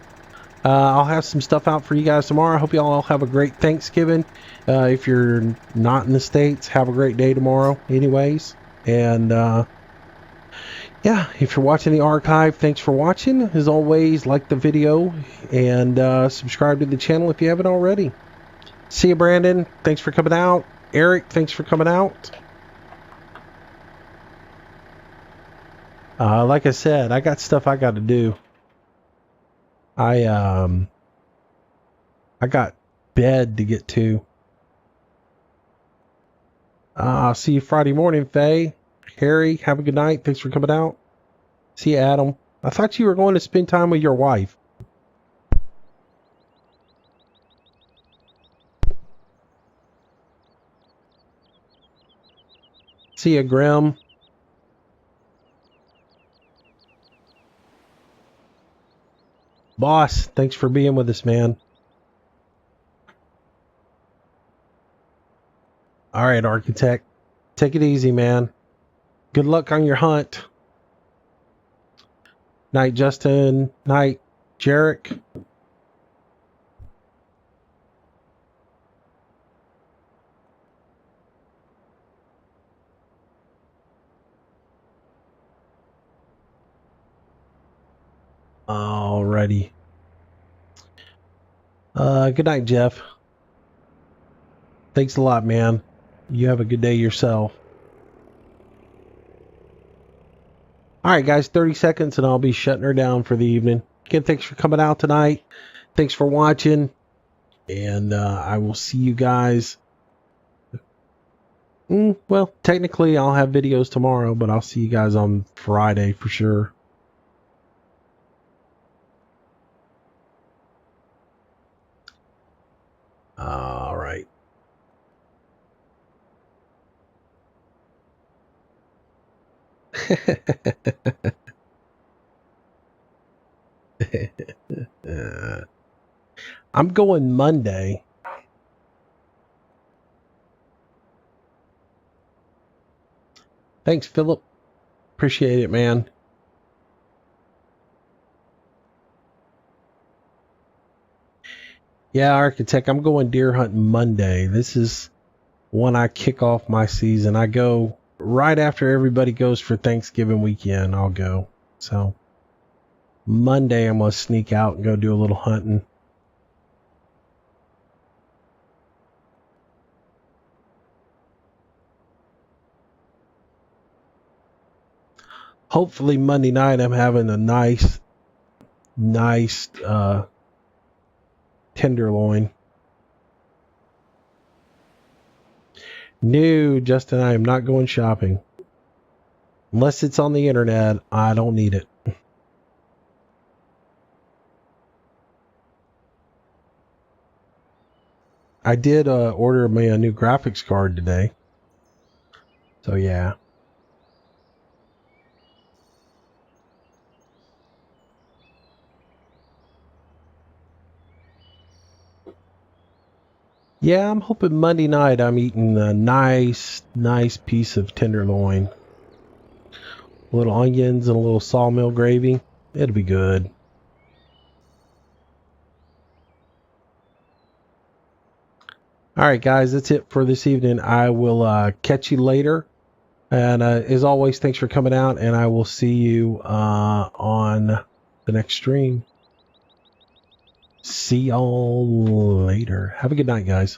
[SPEAKER 1] I'll have some stuff out for you guys tomorrow. I hope you all have a great Thanksgiving. If you're not in the States, have a great day tomorrow anyways. And Yeah, if you're watching the archive, thanks for watching. As always, like the video and subscribe to the channel if you haven't already. See you, Brandon. Thanks for coming out. Eric, thanks for coming out. Like I said, I got stuff I got to do. I got bed to get to. I'll see you Friday morning, Faye. Harry, have a good night. Thanks for coming out. See you, Adam. I thought you were going to spend time with your wife. See you, Grim. Boss, thanks for being with us, man. All right, Architect. Take it easy, man. Good luck on your hunt. Night, Justin. Night, Jarek. Alrighty. Good night, Jeff. Thanks a lot, man. You have a good day yourself. Alright, guys, 30 seconds and I'll be shutting her down for the evening. Again, thanks for coming out tonight. Thanks for watching. And I will see you guys. Well, technically I'll have videos tomorrow, but I'll see you guys on Friday for sure. All right. I'm going Monday. Thanks, Philip. Appreciate it, man. Yeah, Architect, I'm going deer hunting Monday. This is when I kick off my season. I go right after everybody goes for Thanksgiving weekend. I'll go. So Monday, I'm going to sneak out and go do a little hunting. Hopefully Monday night, I'm having a nice tenderloin. No, Justin, I am not going shopping. Unless it's on the internet, I don't need it. I did order me a new graphics card today. So yeah. Yeah, I'm hoping Monday night I'm eating a nice piece of tenderloin. Little onions and a little sawmill gravy. It'll be good. Alright guys, that's it for this evening. I will catch you later. And as always, thanks for coming out, and I will see you on the next stream. See y'all later. Have a good night, guys.